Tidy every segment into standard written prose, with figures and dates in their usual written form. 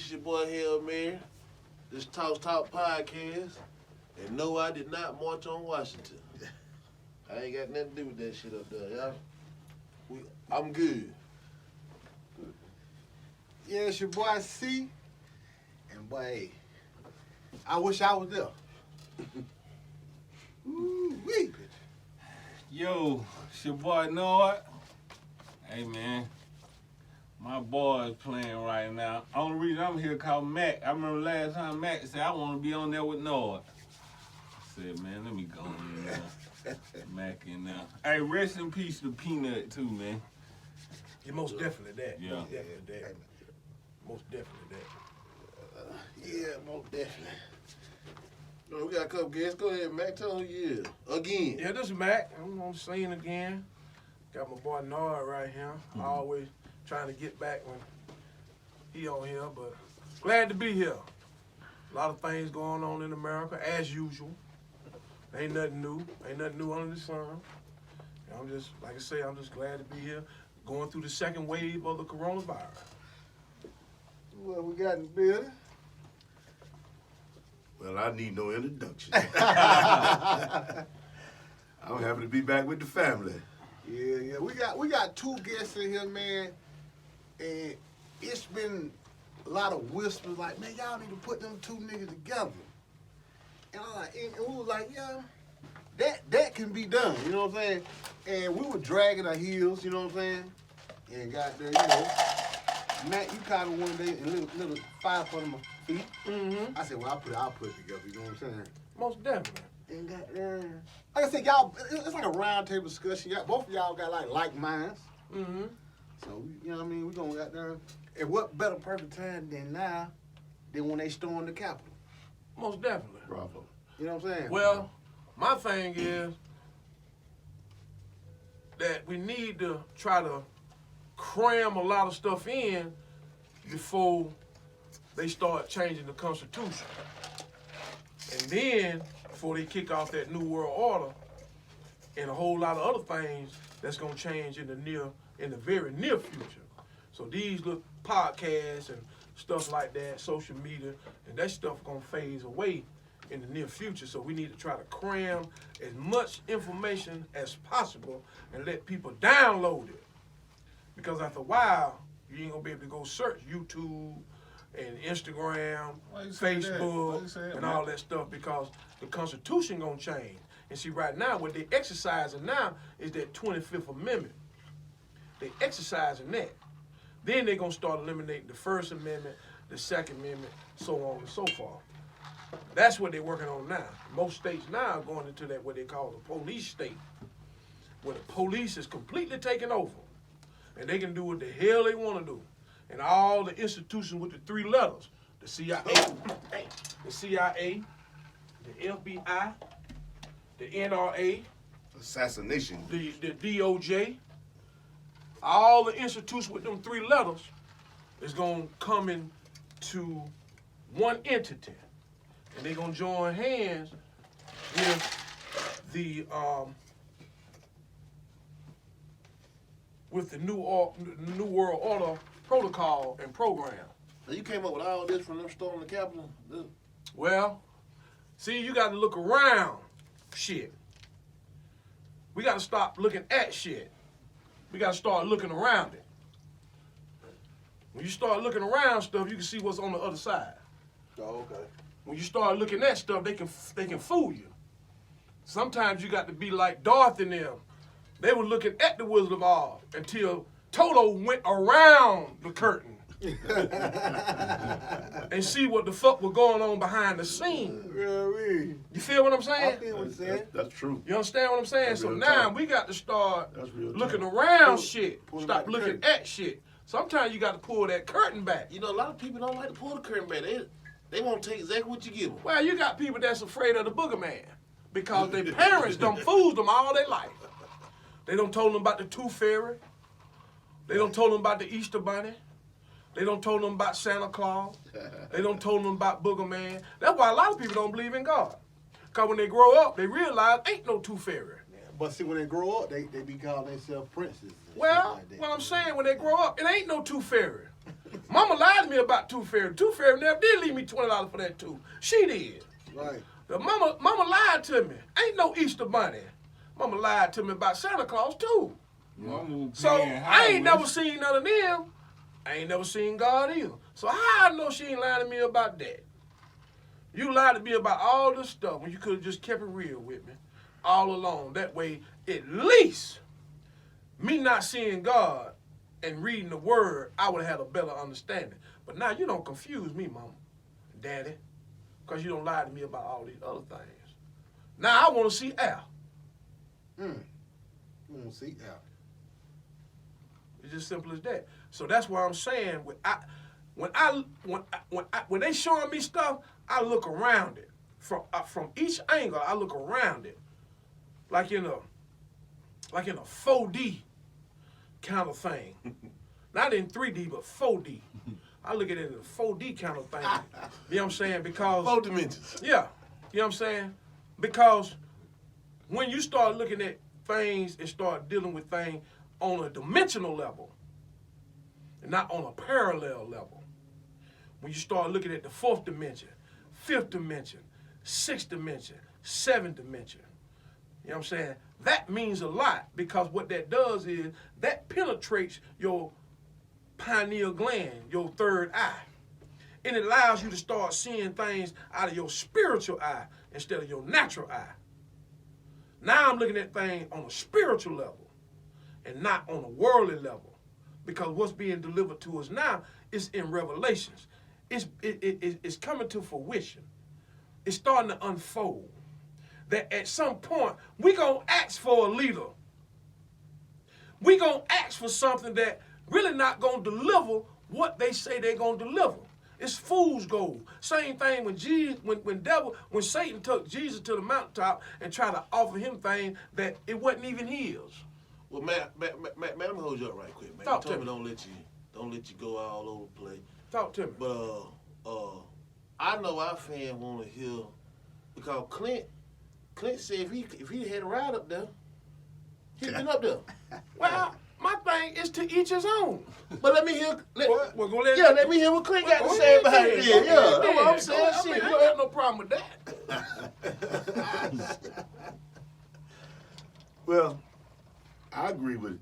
is your boy Hail Mary. This Talk podcast. And no, I did not march on Washington. I ain't got nothing to do with that shit up there, y'all. I'm good. Yeah, it's your boy C. And boy, hey, I wish I was there. Ooh-wee. Yo, it's your boy Nord. Hey man, my boy is playing right now. Only reason I'm here called Mac. I remember last time Mac said I want to be on there with Nord. I said, man, let me go in there. Mac in there. Hey, rest in peace to Peanut too, man. Yeah, most definitely that. Yeah. Most definitely that. Most definitely that. Yeah, most definitely. No, we got a couple guests. Go ahead, Mac. Tell them who you is. Again. Yeah, this is Mac. I'm on the scene again. Got my boy Nord right here. Always trying to get back when he on here, but glad to be here. A lot of things going on in America, as usual. Ain't nothing new. Ain't nothing new under the sun. And I'm just, like I say, I'm just glad to be here, going through the second wave of the coronavirus. What we got in the building? Well, I need no introduction. I'm happy to be back with the family. Yeah. We got two guests in here, man. And it's been a lot of whispers like, man, y'all need to put them two niggas together. And I'm like, and we was like, yeah, that can be done, you know what I'm saying? And we were dragging our heels, you know what I'm saying? And got there, you know. Matt, you caught me one day and little fire under my feet. Mm-hmm. I said, well, I'll put it together, you know what I'm saying? Most definitely. And got there. Like I said, y'all, it's like a round table discussion. Both of y'all got like minds. Mm-hmm. So, you know what I mean? We're going to get there. And what better perfect time than now than when they stormed the Capitol? Most definitely. Bravo. You know what I'm saying? Well, my thing is that we need to try to cram a lot of stuff in before they start changing the Constitution. And then, before they kick off that New World Order and a whole lot of other things that's going to change in the very near future. So these little podcasts and stuff like that, social media, and that stuff going to phase away in the near future. So we need to try to cram as much information as possible and let people download it. Because after a while, you ain't gonna be able to go search YouTube and Instagram, Why you say that? Why Facebook, you say that, and man? all that stuff, because the Constitution gonna change. And see, right now, what they exercising now is that 25th Amendment. They exercising that. Then they're gonna start eliminating the First Amendment, the Second Amendment, so on and so forth. That's what they're working on now. Most states now are going into that what they call the police state, where the police is completely taken over. And they can do what the hell they want to do. And all the institutions with the three letters, the CIA, the FBI, the NRA, Assassination. the DOJ, all the institutions with them three letters is going to come into one entity. And they're going to join hands with the New World Order protocol and program. Now, you came up with all this from them storming the Capitol? Well, see, you got to look around shit. We got to stop looking at shit. We got to start looking around it. When you start looking around stuff, you can see what's on the other side. Oh, okay. When you start looking at stuff, they can fool you. Sometimes you got to be like Dorothy and them. They were looking at the Wizard of Oz until Toto went around the curtain and see what the fuck was going on behind the scene. Really? You feel what I'm I saying? feel what you're saying. That's true. You understand what I'm saying? That's So real now talk. we got to start That's real looking talk. around shit. pull Stop back the looking curtain. at shit. Sometimes you got to pull that curtain back. You know, a lot of people don't like to pull the curtain back. They won't take exactly what you give them. Well, you got people that's afraid of the boogerman because their parents done fooled them all their life. They done told them about the Tooth Fairy. They done told them about the Easter Bunny. They done told them about Santa Claus. They done told them about Boogerman. That's why a lot of people don't believe in God. Because when they grow up, they realize ain't no Tooth Fairy. But see, when they grow up, they be calling themselves princes. and shit Well, like that. what I'm saying, when they grow up, it ain't no Tooth Fairy. Mama lied to me about Tooth Fairy. Tooth Fairy never did leave me $20 for that tooth. She did. Right. The mama lied to me. Ain't no Easter bunny. Mama lied to me about Santa Claus too. So I ain't never seen none of them. I ain't never seen God either. So how I know she ain't lying to me about that? You lied to me about all this stuff when you could have just kept it real with me all along. That way, at least me not seeing God and reading the word, I would have had a better understanding. But now you don't confuse me, Mama, Daddy, because you don't lie to me about all these other things. Now I want to see Al. You want to see Al. It's just simple as that. So that's why I'm saying when they showing me stuff, I look around it from each angle. I look around it like in a 4D kind of thing, not in 3D but 4D. I look at it in a 4D kind of thing. You know what I'm saying? Because 4 dimensions. yeah, you know what I'm saying? Because when you start looking at things and start dealing with things on a dimensional level and not on a parallel level, when you start looking at the 4th dimension, 5th dimension, 6th dimension, 7th dimension, you know what I'm saying? That means a lot because what that does is that penetrates your pineal gland, your 3rd eye. And it allows you to start seeing things out of your spiritual eye instead of your natural eye. Now I'm looking at things on a spiritual level and not on a worldly level because what's being delivered to us now is in Revelations. It's coming to fruition. It's starting to unfold. That at some point, we're going to ask for a leader. We're going to ask for something that really not going to deliver what they say they're going to deliver. It's fool's gold. Same thing when Satan took Jesus to the mountaintop and tried to offer him things that it wasn't even his. Well, man, let me hold you up right quick, man. Talk You told to me don't let you go all over the place. Talk to me. But I know our fan want to hear because Clint said if he had a ride up there, he'd been up there. Well, my thing is to each his own. But let me hear. We're gonna Let me hear what Clint got to say about it. Yeah, that's what I'm saying. I mean, Shit, I don't have no problem with that. Well, I agree with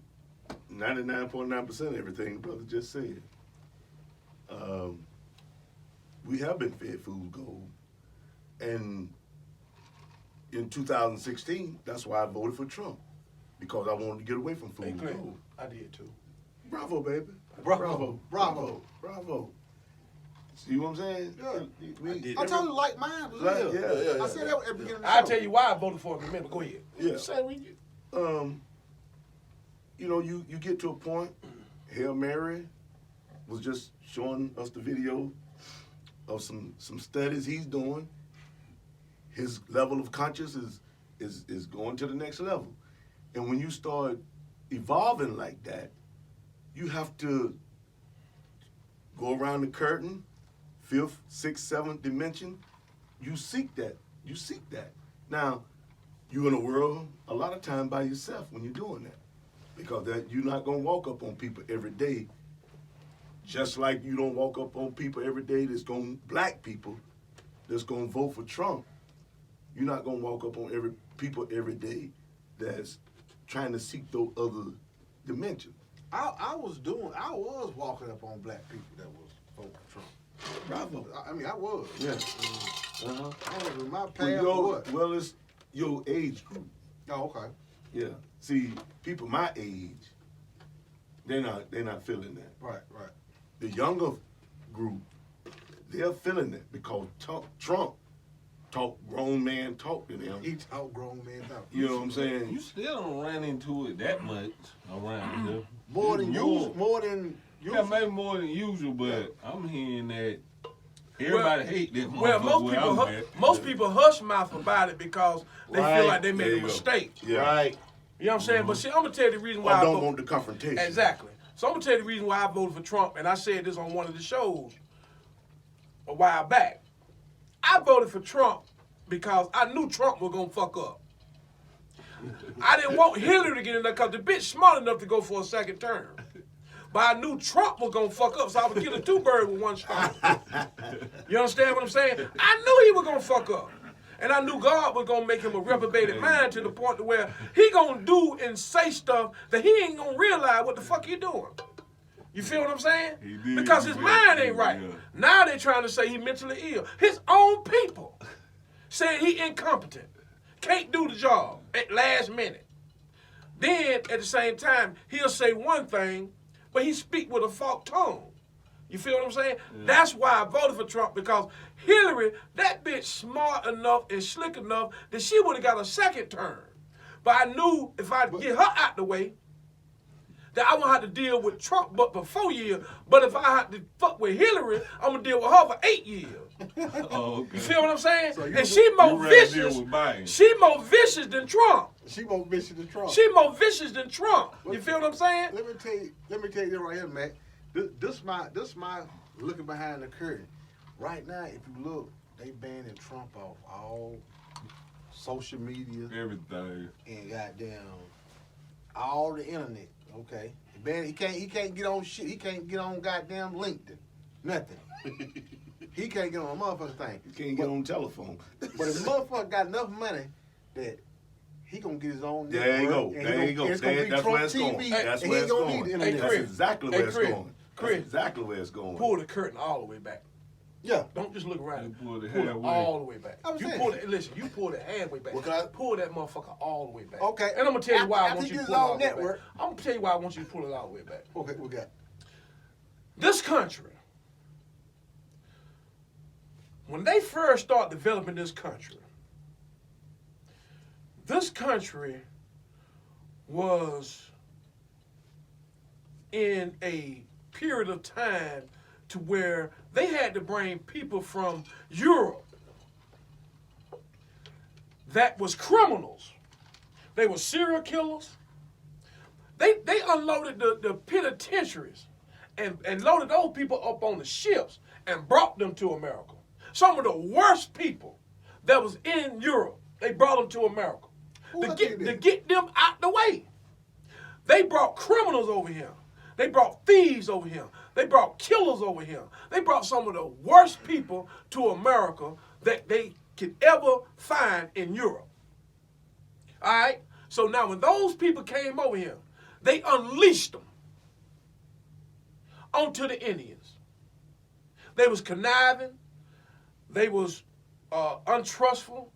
99.9% of everything the brother just said. We have been fed food gold. And in 2016, that's why I voted for Trump. Because I wanted to get away from food gold. I did too. Bravo, baby. Bravo. Bravo. See what I'm saying? Yeah. I told you like mine was Right, real. yeah. I said that at the beginning of the show. I'll tell you why I voted for him in a minute. Go ahead. Yeah. Say what you. You know, you get to a point. Hail Mary was just showing us the video of some studies he's doing. His level of consciousness is going to the next level. And when you start evolving like that, you have to go around the curtain, 5th, 6th, 7th dimension. You seek that. Now, you're in a world a lot of time by yourself when you're doing that. Because you're not going to walk up on people every day, just like you don't walk up on people every day black people that's going to vote for Trump. You're not going to walk up on people every day that's trying to seek those other dimensions. I was walking up on black people that was voting for Trump. Bravo. I mean, I was. Yeah. I was in my path or what? Well, it's your age group. Oh, okay. Yeah. See, people my age, they're not feeling that. Right. The younger group, they're feeling that because Trump talk grown man talk to them. He talk grown man talk. You know what I'm saying? You still don't run into it that much around here. More than usual. Yeah, maybe more than usual, but I'm hearing that everybody hate this Well, motherfucker. most people hush mouth about it because they feel like they made a mistake. Yeah. Right. You know what I'm saying? But see, I'm gonna tell you the reason why I I don't voted. want the confrontation. Exactly. So I'm gonna tell you the reason why I voted for Trump, and I said this on one of the shows a while back. I voted for Trump because I knew Trump was gonna fuck up. I didn't want Hillary to get in there because the bitch smart enough to go for a second term. but I knew Trump was gonna fuck up, so I was killing two birds with one stone. You understand what I'm saying? I knew he was gonna fuck up. And I knew God was gonna make him a reprobated mind to the point to where he gonna do and say stuff that he ain't gonna realize what the fuck he doing. You feel what I'm saying? He did. Because his mind ain't right. Yeah. Now they trying to say he mentally ill. His own people saying he incompetent, can't do the job at last minute. Then at the same time, he'll say one thing, but he speak with a forked tongue. You feel what I'm saying? Yeah. That's why I voted for Trump, because Hillary, that bitch smart enough and slick enough that she would have got a second term. But I knew if I get her out the way, that I won't have to deal with Trump but for 4 years. But if I have to fuck with Hillary, I'm going to deal with her for 8 years. Oh, okay. You feel what I'm saying? So and she more vicious. She more vicious than Trump. She more vicious than Trump. She more vicious than Trump. You feel what I'm saying? Let me tell you this right here, Mac. This my looking behind the curtain. Right now, if you look, they banning Trump off all social media, Everything. and goddamn all the internet. Okay, he can't get on shit. He can't get on goddamn LinkedIn. Nothing. He can't get on a motherfucking thing. You can't get on telephone. But if the motherfucker got enough money that he gonna get his own network. There you go. and There you go. it's gonna be That's Trump where it's TV, going. That's and where he it's gonna going. need the Hey, internet. That's Chris. exactly Hey, where it's Chris. going. Chris. That's exactly where it's going. Pull the curtain all the way back. Yeah. Don't just look around. You pull it Pull it halfway. all the way back. I'm You saying. pull it. Listen, you pull it halfway back. Well, can I- Pull that motherfucker all the way back. Okay. And I'm gonna tell you why I After want he you to gets pull it all on the way back. network. I'm gonna tell you why I want you to pull it all the way back. Okay, we got. This country, when they first start developing this country was in a period of time to where they had to bring people from Europe that was criminals. They were serial killers. They unloaded the penitentiaries and loaded those people up on the ships and brought them to America. Some of the worst people that was in Europe, they brought them to America to get them out the way. They brought criminals over here. They brought thieves over here. They brought killers over here. They brought some of the worst people to America that they could ever find in Europe. All right? So now when those people came over here, they unleashed them onto the Indians. They was conniving. They was untrustful.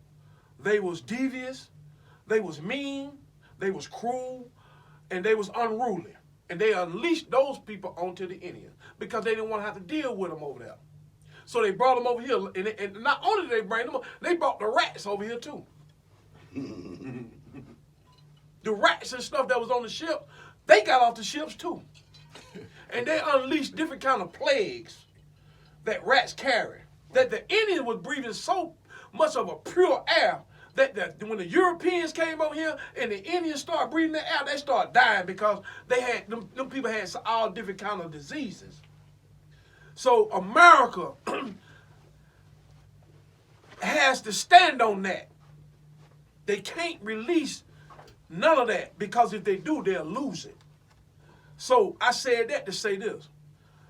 They was devious. They was mean. They was cruel. And they was unruly. And they unleashed those people onto the Indians because they didn't want to have to deal with them over there. So they brought them over here. And not only did they bring them, they brought the rats over here too. The rats and stuff that was on the ship, they got off the ships too. And they unleashed different kind of plagues that rats carry. That the Indians was breathing so much of a pure air that when the Europeans came over here and the Indians started breathing the air, they started dying because they had them people had all different kind of diseases. So America has to stand on that. They can't release none of that because if they do, they'll lose it. So I said that to say this.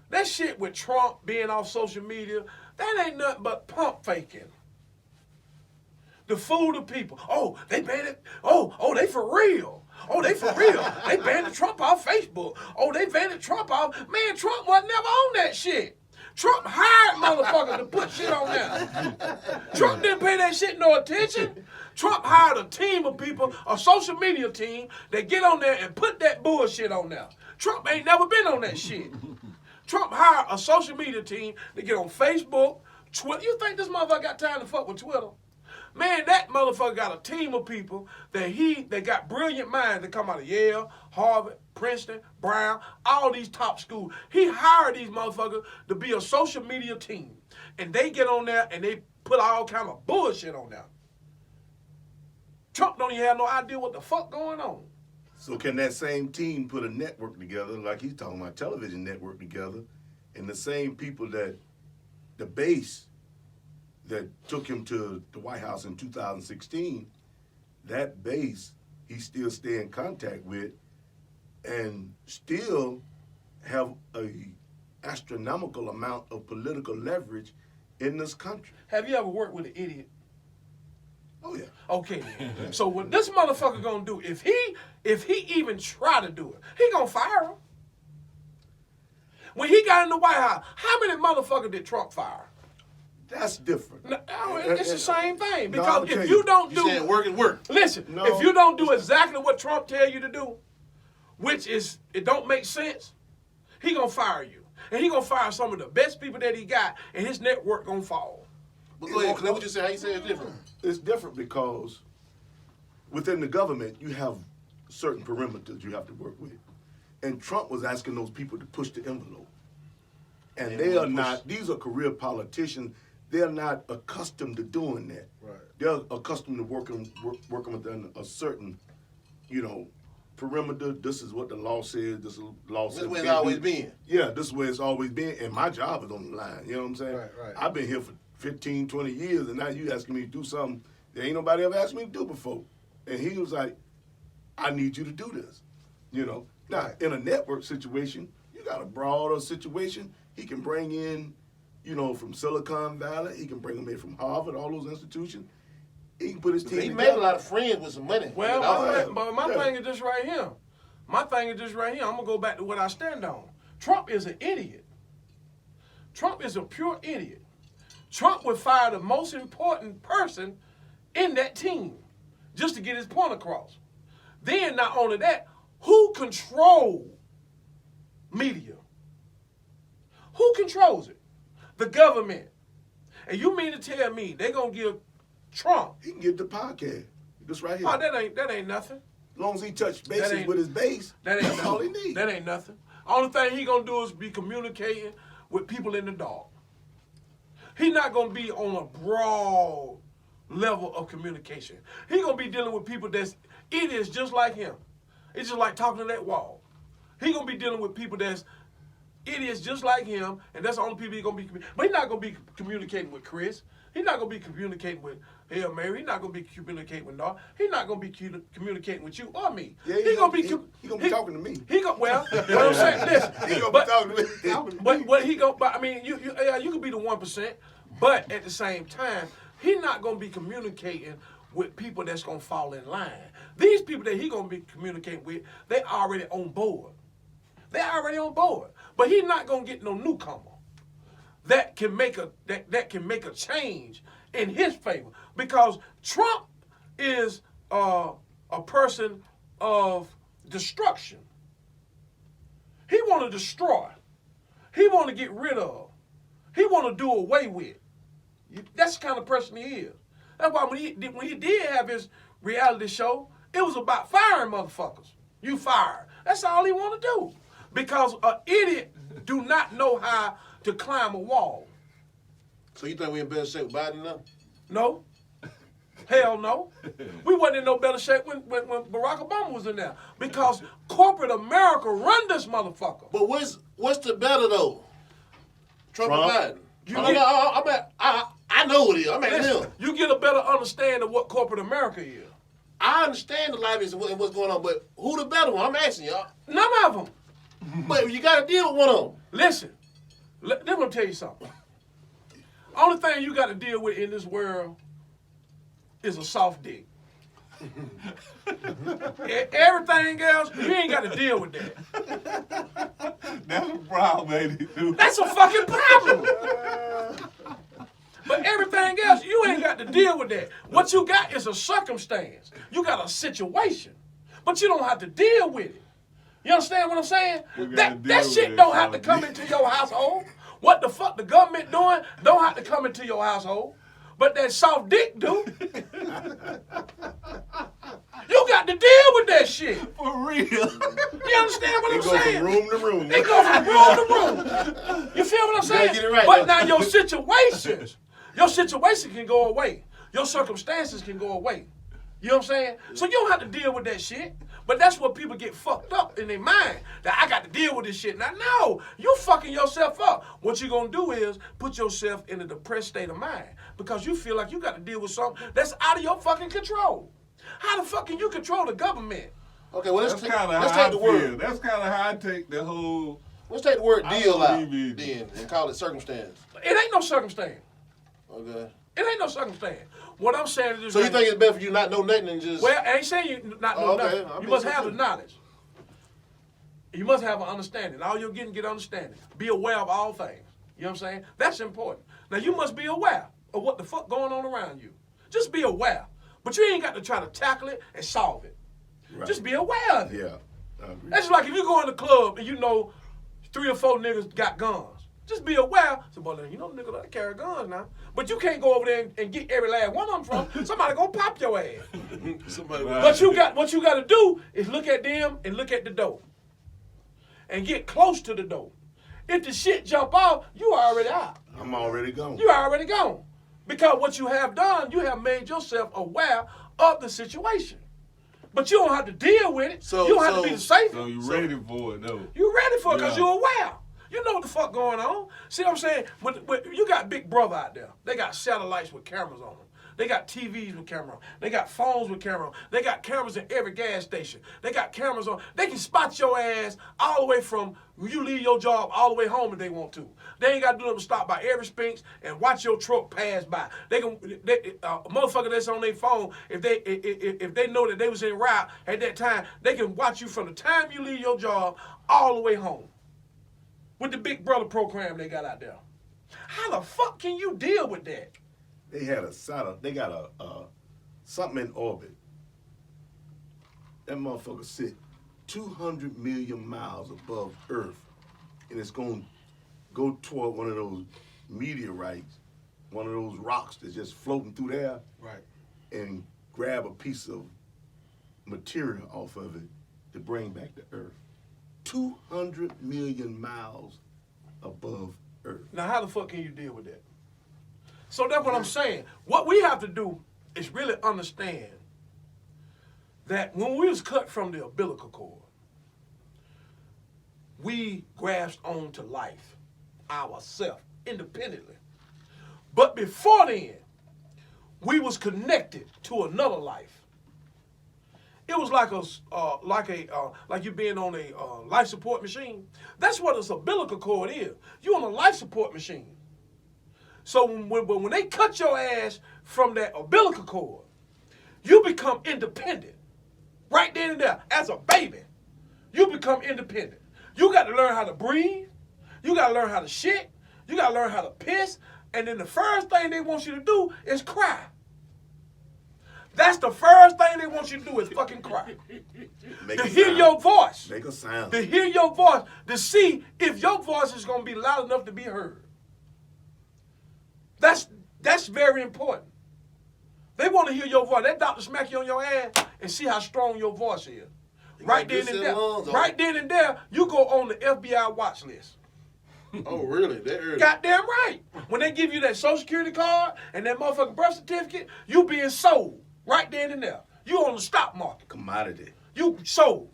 That shit with Trump being off social media, that ain't nothing but pump faking. To fool the people. Oh, they banned it. Oh, they for real. Oh, they for real. They banned Trump off Facebook. Oh, they banned Trump off. Man, Trump was never on that shit. Trump hired motherfuckers to put shit on there. Trump didn't pay that shit no attention. Trump hired a team of people, a social media team, that get on there and put that bullshit on there. Trump ain't never been on that shit. Trump hired a social media team to get on Facebook, Twitter. You think this motherfucker got time to fuck with Twitter? Man, that motherfucker got a team of people that got brilliant minds that come out of Yale, Harvard, Princeton, Brown, all these top schools. He hired these motherfuckers to be a social media team. And they get on there and they put all kind of bullshit on there. Trump don't even have no idea what the fuck going on. So can that same team put a network together, like he's talking about, television network together, and the same people that the base that took him to the White House in 2016, that base he still stay in contact with and still have a astronomical amount of political leverage in this country. Have you ever worked with an idiot? Oh yeah. Okay, then. So what this motherfucker gonna do, if he even try to do it, he gonna fire him. When he got in the White House, how many motherfuckers did Trump fire? That's different. No, it's the same thing. No, Because I'll if tell you don't You do said work and work. listen, No. if you don't do exactly what Trump tell you to do, which is it don't make sense, he gonna fire you. And he gonna fire some of the best people that he got, and his network gonna fall. But go ahead, Clay, what you say? How you say it's different? It's different because within the government, you have certain perimeters you have to work with. And Trump was asking those people to push the envelope. And they are not, these are career politicians, they're not accustomed to doing that. Right. They're accustomed to working within a certain, perimeter. This is what the law says, this is the law says. This is where it's always been. Yeah, this is where it's always been, and my job is on the line, you know what I'm saying? Right, right. I've been here for 15, 20 years, and now you asking me to do something that ain't nobody ever asked me to do before. And he was like, I need you to do this, Now, Right. in a network situation, you got a broader situation. He can bring in, from Silicon Valley. He can bring them in from Harvard, all those institutions. He can put his team He together. made a lot of friends with some money. Well, but my Yeah. thing is this right here. My thing is this right here. I'm gonna go back to what I stand on. Trump is an idiot. Trump is a pure idiot. Trump would fire the most important person in that team just to get his point across. Then, not only that, who controls media? Who controls it? The government. And you mean to tell me they gonna give Trump? He can get the podcast. This right here. Oh, that ain't nothing. As long as he touch bases ain't- with his base, That ain't that's all he nothing. needs. That ain't nothing. Only thing he gonna do is be communicating with people in the dark. He not gonna be on a broad level of communication. He gonna be dealing with people that's idiots just like him. It's just like talking to that wall. He gonna be dealing with people that's idiots just like him, and that's the only people he gonna be. But he's not gonna be communicating with Chris. He's not gonna be communicating with Hail Mary. He's not gonna be communicating with Noah. He's not gonna be communicating with you or me. Yeah, he gonna be. he gonna be talking to me. He go well. What I'm saying, listen. He gonna but, be talking to me. but what he go? But I mean, you could be the 1%, but at the same time, he's not gonna be communicating with people that's gonna fall in line. These people that he gonna be communicating with, they already on board. They already on board. But he's not gonna get no newcomer that can make a change in his favor, because Trump is a person of destruction. He want to destroy. He want to get rid of. He want to do away with. That's the kind of person he is. That's why when he did have his reality show, it was about firing motherfuckers. You fired. That's all he want to do. Because an idiot do not know how to climb a wall. So you think we in better shape with Biden now? No. Hell no. We wasn't in no better shape when Barack Obama was in there. Because corporate America run this motherfucker. But what's the better though? Trump or Biden? I know what it is. I'm at Listen, him. you get a better understanding of what corporate America is. I understand the lives and what's going on, but who the better one? I'm asking y'all. None of them. But you got to deal with one of them. Listen, let me tell you something. Only thing you got to deal with in this world is a soft dick. Everything else, you ain't got to deal with that. That's a problem, ain't it, dude? That's a fucking problem. But everything else, you ain't got to deal with that. What you got is a circumstance. You got a situation, but you don't have to deal with it. You understand what I'm saying? That deal shit with don't it, have to Tommy. come into your household. What the fuck the government doing don't have to come into your household. But that soft dick do. You got to deal with that shit. For real. You understand what He I'm go saying? from room to room. They go from room to room. You feel what I'm saying? get it right, But though. now your situation can go away. Your circumstances can go away. You know what I'm saying? So you don't have to deal with that shit. But that's what people get fucked up in their mind. That I got to deal with this shit. Now, no, you fucking yourself up. What you're going to do is put yourself in a depressed state of mind because you feel like you got to deal with something that's out of your fucking control. How the fuck can you control the government? Okay, well, That's let's kind of take how I the feel. word. That's kind of how I take the whole Let's take the word I deal out believe it. then and call it circumstance. It ain't no circumstance. Okay. It ain't no circumstance. What I'm saying is this. So you right think it's better for you not know nothing and just Well, I ain't saying you not know Oh, okay. nothing. I'm You being must have the sincere. knowledge. You must have an understanding. All you're getting, get understanding. Be aware of all things. You know what I'm saying? That's important. Now you must be aware of what the fuck going on around you. Just be aware. But you ain't got to try to tackle it and solve it. Right. Just be aware of it. Yeah, I agree. That's like if you go in the club and you know 3 or 4 niggas got guns. Just be aware. So, boy, you know the niggas that carry guns now. But you can't go over there and get every last one of them from. Somebody gonna pop your ass. somebody Right. What you got to do is look at them and look at the door, and get close to the door. If the shit jump off, you already out. I'm already gone. You already gone. Because what you have done, you have made yourself aware of the situation. But you don't have to deal with it. So- you don't have so- to be the safe. So you ready for it though? You ready for it because Yeah. you're aware. You know what the fuck going on. See what I'm saying? When you got Big Brother out there. They got satellites with cameras on them. They got TVs with camera. They got phones with camera. They got cameras in every gas station. They got cameras on. They can spot your ass all the way from you leave your job all the way home if they want to. They ain't got to do nothing but stop by every Spinks and watch your truck pass by. They can, a motherfucker that's on their phone, if they know that they was en route at that time, they can watch you from the time you leave your job all the way home. With the Big Brother program they got out there. How the fuck can you deal with that? They had a satellite. They got a something in orbit. That motherfucker sit 200 million miles above Earth, and it's gonna go toward one of those meteorites, one of those rocks that's just floating through there, Right. and grab a piece of material off of it to bring back to Earth. 200 million miles above Earth. Now, how the fuck can you deal with that? So that's what I'm saying. What we have to do is really understand that when we was cut from the umbilical cord, we grasped onto life ourselves independently. But before then, we was connected to another life. It was like you being on a life support machine. That's what a umbilical cord is. You on a life support machine. So when they cut your ass from that umbilical cord, you become independent. Right then and there, as a baby, you become independent. You got to learn how to breathe. You got to learn how to shit. You got to learn how to piss. And then the first thing they want you to do is cry. That's the first thing they want you to do is fucking cry. Make To a hear sound. your voice. Make a sound. To hear your voice. To see if your voice is going to be loud enough to be heard. That's very important. They want to hear your voice. That doctor smack you on your ass and see how strong your voice is. Right then and there. Right then and there, you go on the FBI watch list. Oh, really? That early? Goddamn right. When they give you that Social Security card and that motherfucking birth certificate, you being sold right then and there. You on the stock market. Commodity. You sold.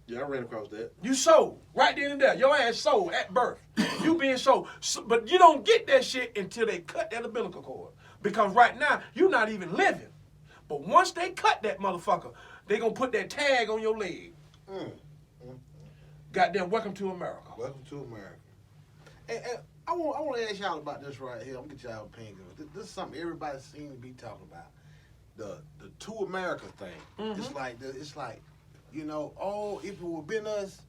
Yeah, I ran across that. You sold right then and there. Your ass sold at birth. You being sold. So, but you don't get that shit until they cut that umbilical cord. Because right now, you're not even living. But once they cut that motherfucker, they gonna put that tag on your leg. Goddamn, welcome to America. Welcome to America. And I want to ask y'all about this right here. I'm gonna get y'all opinion. This is something everybody seems to be talking about. The two America thing. It's like, you know, oh, if it would been us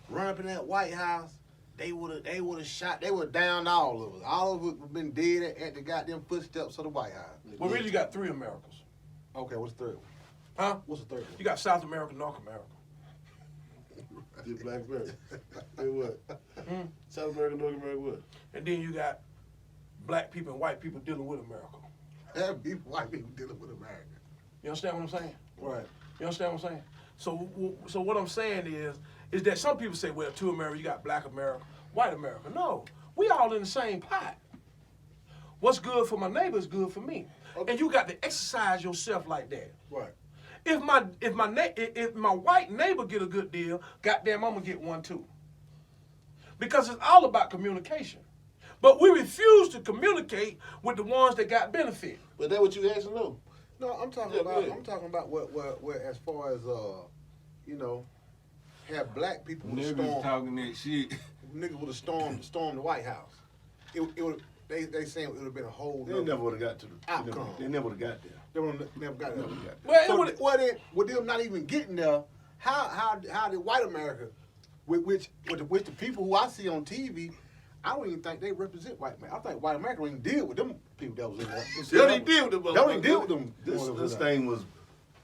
run up in that White House, they would have shot. They would have downed all of us. All of us would have been dead at the goddamn footsteps of the White House. Well, really, you got 3 Americas. Okay, what's the third one? Huh? What's the third one? You got South America, North America. Did Black America. Did what? South America, North America, what? And then you got black people and white people dealing with America. That be white people dealing with America. You understand what I'm saying? Right. You understand what I'm saying? So what I'm saying is that some people say, well, 2 America, you got black America, white America. No, we all in the same pot. What's good for my neighbor is good for me. Okay. And you got to exercise yourself like that. Right. If my white neighbor get a good deal, goddamn, I'm gonna get one too. Because it's all about communication. But we refuse to communicate with the ones that got benefit. But that what you asking though? No, I'm talking Yeah, about. go ahead. I'm talking about what as far as you know, have black people with Niggas storm. talking that shit. niggas would have stormed the White House, it would. They saying it would have been a whole. They never would have got to the outcome. They never would have got there. They would never got there. Well, So, with them not even getting there, how did white America, with the people who I see on TV, I don't even think they represent white America. I think white America don't even deal with them people that was in there. They don't even deal with them. They don't even deal with them. This thing was,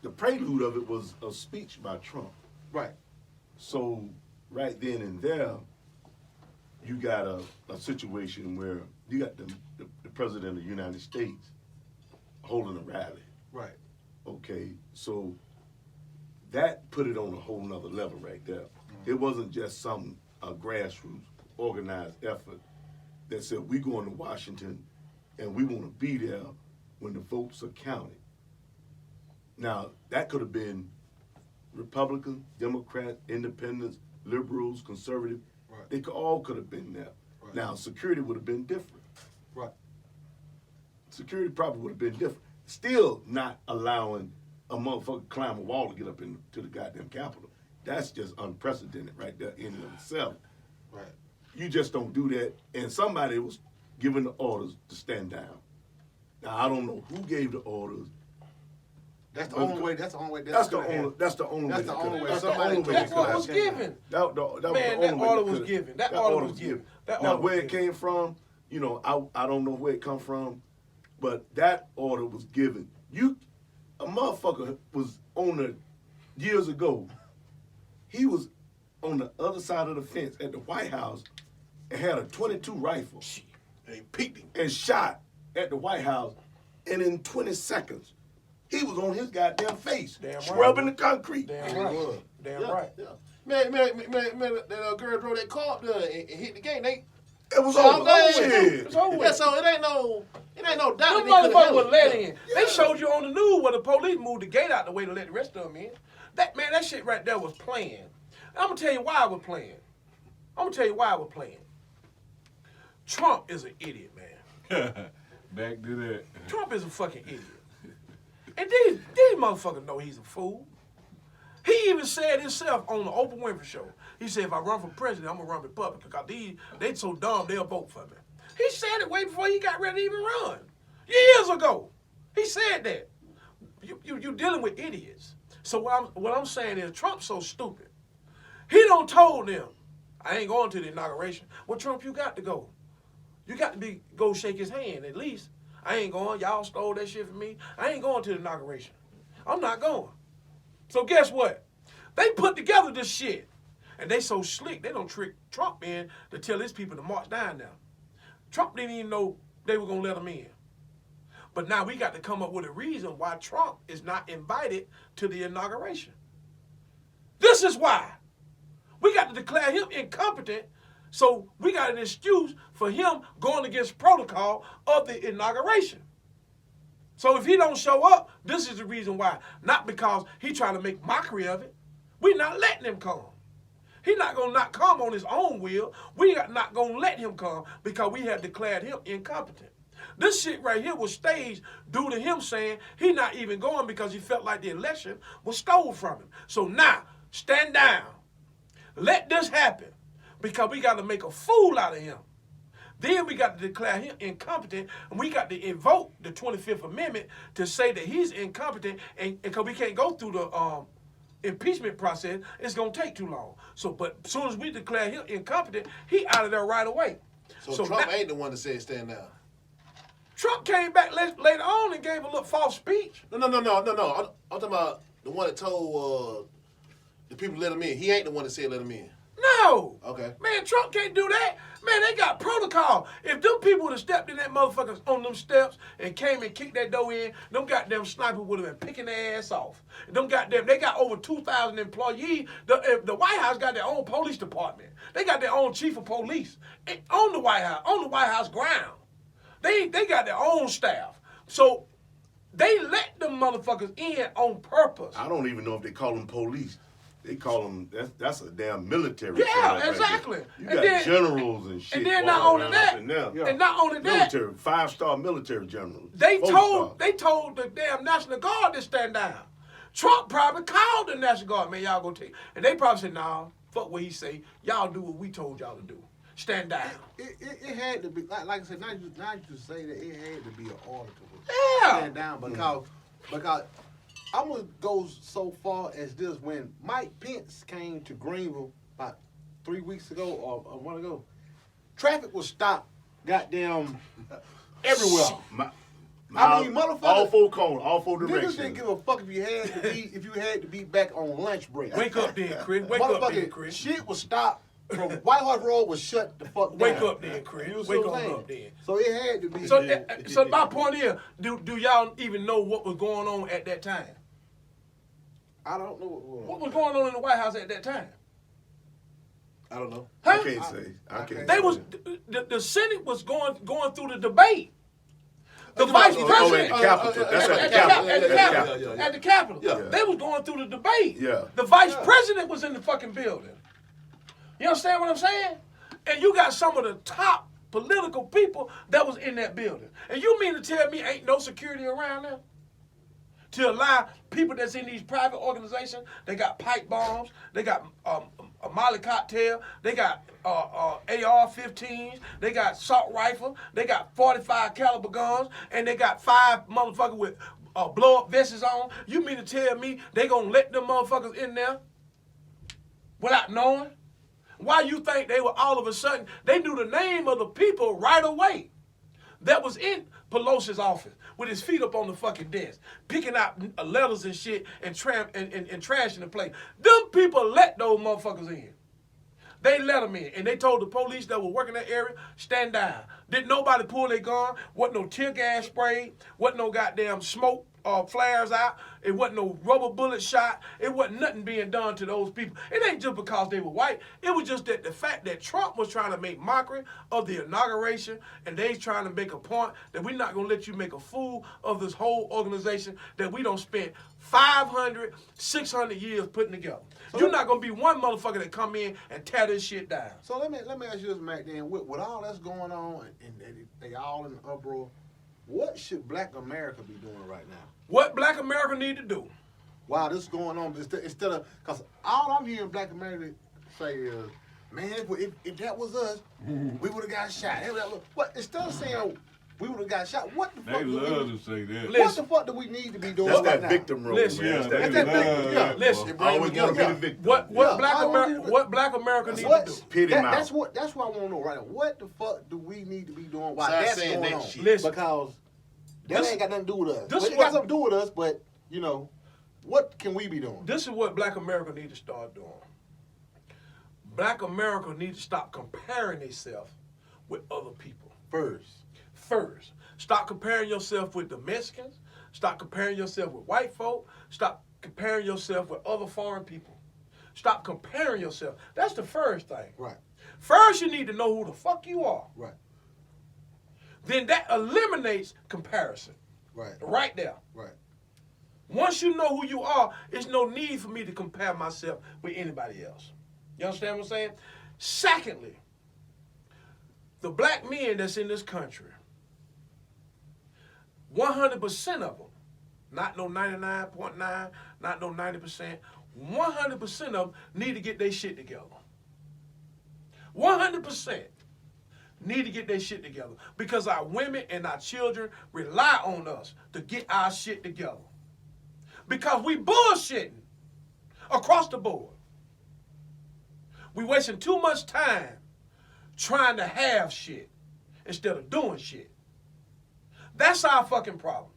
the prelude of it was a speech by Trump. Right. So right then and there, you got a situation where you got the president of the United States holding a rally. Right. Okay, so that put it on a whole nother level right there. It wasn't just some grassroots organized effort that said we going to Washington and we want to be there when the votes are counted. Now, that could have been Republican, Democrat, Independents, liberals, conservative. Right. They all could have been there. Right. Now, security would have been different. Right. Security probably would have been different. Still not allowing a motherfucker climb a wall to get up into the goddamn Capitol. That's just unprecedented right there in and of itself. Right. You just don't do that. And somebody was giving the orders to stand down. Now, I don't know who gave the orders. That's the only way. That's the only way. That's the only way. That's the only way. That's the only way. That's what was given. That Man, that order was given. That order was given. That Now, order where was it given. came from, you know, I don't know where it come from, but that order was given. A motherfucker was on the, years ago, he was on the other side of the fence at the White House and had a .22 rifle They peeked him. and shot at the White House, and in 20 seconds, he was on his goddamn face, Damn right. scrubbing the concrete. Damn He right. was. Damn Yeah, right. yeah. Man, that girl drove that car up there and hit the game. They It was all over. day. Shit. It's over with. Yeah, so it ain't no doubt. Them that they coulda motherfuckers held was it. let in. They showed you on the news where the police moved the gate out the way to let the rest of them in. That shit right there was playing. I'm gonna tell you why it was playing. Trump is an idiot, man. Back to that. Trump is a fucking idiot. And these motherfuckers know he's a fool. He even said himself on the Oprah Winfrey Show. He said, if I run for president, I'm going to run Republican because they so dumb, they'll vote for me. He said it way before he got ready to even run. Years ago. He said that. You're dealing with idiots. So what I'm saying is Trump's so stupid. He don't told them, I ain't going to the inauguration. Well, Trump, you got to go. You got to go shake his hand at least. I ain't going. Y'all stole that shit from me. I ain't going to the inauguration. I'm not going. So guess what? They put together this shit. And they so slick, they don't trick Trump in to tell his people to march down there. Trump didn't even know they were going to let him in. But now we got to come up with a reason why Trump is not invited to the inauguration. This is why. We got to declare him incompetent, so we got an excuse for him going against protocol of the inauguration. So if he don't show up, this is the reason why. Not because he trying to make mockery of it. We're not letting him come. He not going to not come on his own will. We are not going to let him come because we have declared him incompetent. This shit right here was staged due to him saying he not even going because he felt like the election was stolen from him. So now, stand down. Let this happen because we got to make a fool out of him. Then we got to declare him incompetent, and we got to invoke the 25th Amendment to say that he's incompetent, and because we can't go through the impeachment process, it's going to take too long. So, but as soon as we declare him incompetent, he out of there right away. So Trump now, ain't the one that said stand down. Trump came back later on and gave a little false speech. No. I'm talking about the one that told the people to let him in. He ain't the one that said let him in. No. Okay. Man, Trump can't do that. Man, they got protocol. If them people would have stepped in that motherfuckers on them steps and came and kicked that door in, them goddamn snipers would have been picking their ass off. They got over 2,000 employees. The White House got their own police department. They got their own chief of police on the White House ground. They got their own staff. So they let them motherfuckers in on purpose. I don't even know if they call them police. They call them, that's a damn military. Yeah, setup exactly. Right there. You And got then- generals and shit. And then walking not only around that, up and down. and not only that, Military, 5-star military generals. They 4-star. told the damn National Guard to stand down. Trump probably called the National Guard, man, y'all go take. And they probably said, nah, fuck what he say. Y'all do what we told y'all to do. stand down. It had to be like I said. Not you say that it had to be an article. Yeah. Stand down because I'm gonna go so far as this. When Mike Pence came to Greenville about 3 weeks ago or a month ago, traffic was stopped. Goddamn, everywhere. I mean, motherfucker. All four corners, all four Niggas directions. didn't give a fuck if you had to be back on lunch break. Wake up then, Chris. Wake up then, Motherfucking Chris. shit was stopped. From White Horse Road was shut the fuck down. Wake up then, Chris. You see Wake what I'm saying? up then. So it had to be. So my point is, do y'all even know what was going on at that time? I don't know what was. What was going on in the White House at that time? I don't know. Huh? I can't say. I can't They say. was the Senate was going through the debate. The vice president at the Capitol. That's at the Capitol. at the At the Capitol. Capitol. At the Capitol. Yeah. They was going through the debate. Yeah. The vice president was in the fucking building. You understand what I'm saying? And you got some of the top political people that was in that building. And you mean to tell me ain't no security around there? To allow people that's in these private organizations, they got pipe bombs, they got a Molly cocktail, they got AR-15s, they got assault rifle, they got 45 caliber guns, and they got 5 motherfuckers with blow-up vests on. You mean to tell me they gonna let them motherfuckers in there without knowing? Why you think they were all of a sudden, they knew the name of the people right away that was in Pelosi's office with his feet up on the fucking desk, picking out letters and shit and trashing the place. Them people let those motherfuckers in. They let them in, and they told the police that were working that area, stand down. Didn't nobody pull their gun, wasn't no tear gas sprayed, wasn't no goddamn smoke flares out, it wasn't no rubber bullet shot, it wasn't nothing being done to those people. It ain't just because they were white, it was just that the fact that Trump was trying to make mockery of the inauguration, and they trying to make a point that we're not gonna let you make a fool of this whole organization that we don't spend 500, 600 years putting together. You're not gonna be one motherfucker that come in and tear this shit down. So let me ask you this, Mac. Then with all that's going on and they all in the uproar, what should Black America be doing right now? What Black America need to do? While this is going on, instead of, because all I'm hearing Black America say is, man, if that was us, we would have got shot. What, instead of saying we would have got shot, what the fuck? They love to say that. What the fuck do we need to be doing That's right that now? victim role, Listen, man. Yeah, That's they that love victim. that. Listen, I always want to be Yeah. the victim. What Yeah, Black I America wanna be- what Black America need What? to do? Pit him out. That's what I want to know right now. What the fuck do we need to be doing while Start that's saying going that on? shit. Listen. Because that This- ain't got nothing to do with us. this Well, is it what- got something to do with us, but you know, what can we be doing? This is what Black America need to start doing. Black America need to stop comparing themselves with other people. First, stop comparing yourself with the Mexicans. Stop comparing yourself with white folk. Stop comparing yourself with other foreign people. Stop comparing yourself. That's the first thing. Right, First, you need to know who the fuck you are. right, Then that eliminates comparison. right, Right there. right. Once you know who you are, there's no need for me to compare myself with anybody else. You understand what I'm saying? Secondly, the black men that's in this country, 100% of them, not no 99.9, not no 90%, 100% of them need to get their shit together. 100% need to get their shit together because our women and our children rely on us to get our shit together. Because we bullshitting across the board. We wasting too much time trying to have shit instead of doing shit. That's our fucking problem.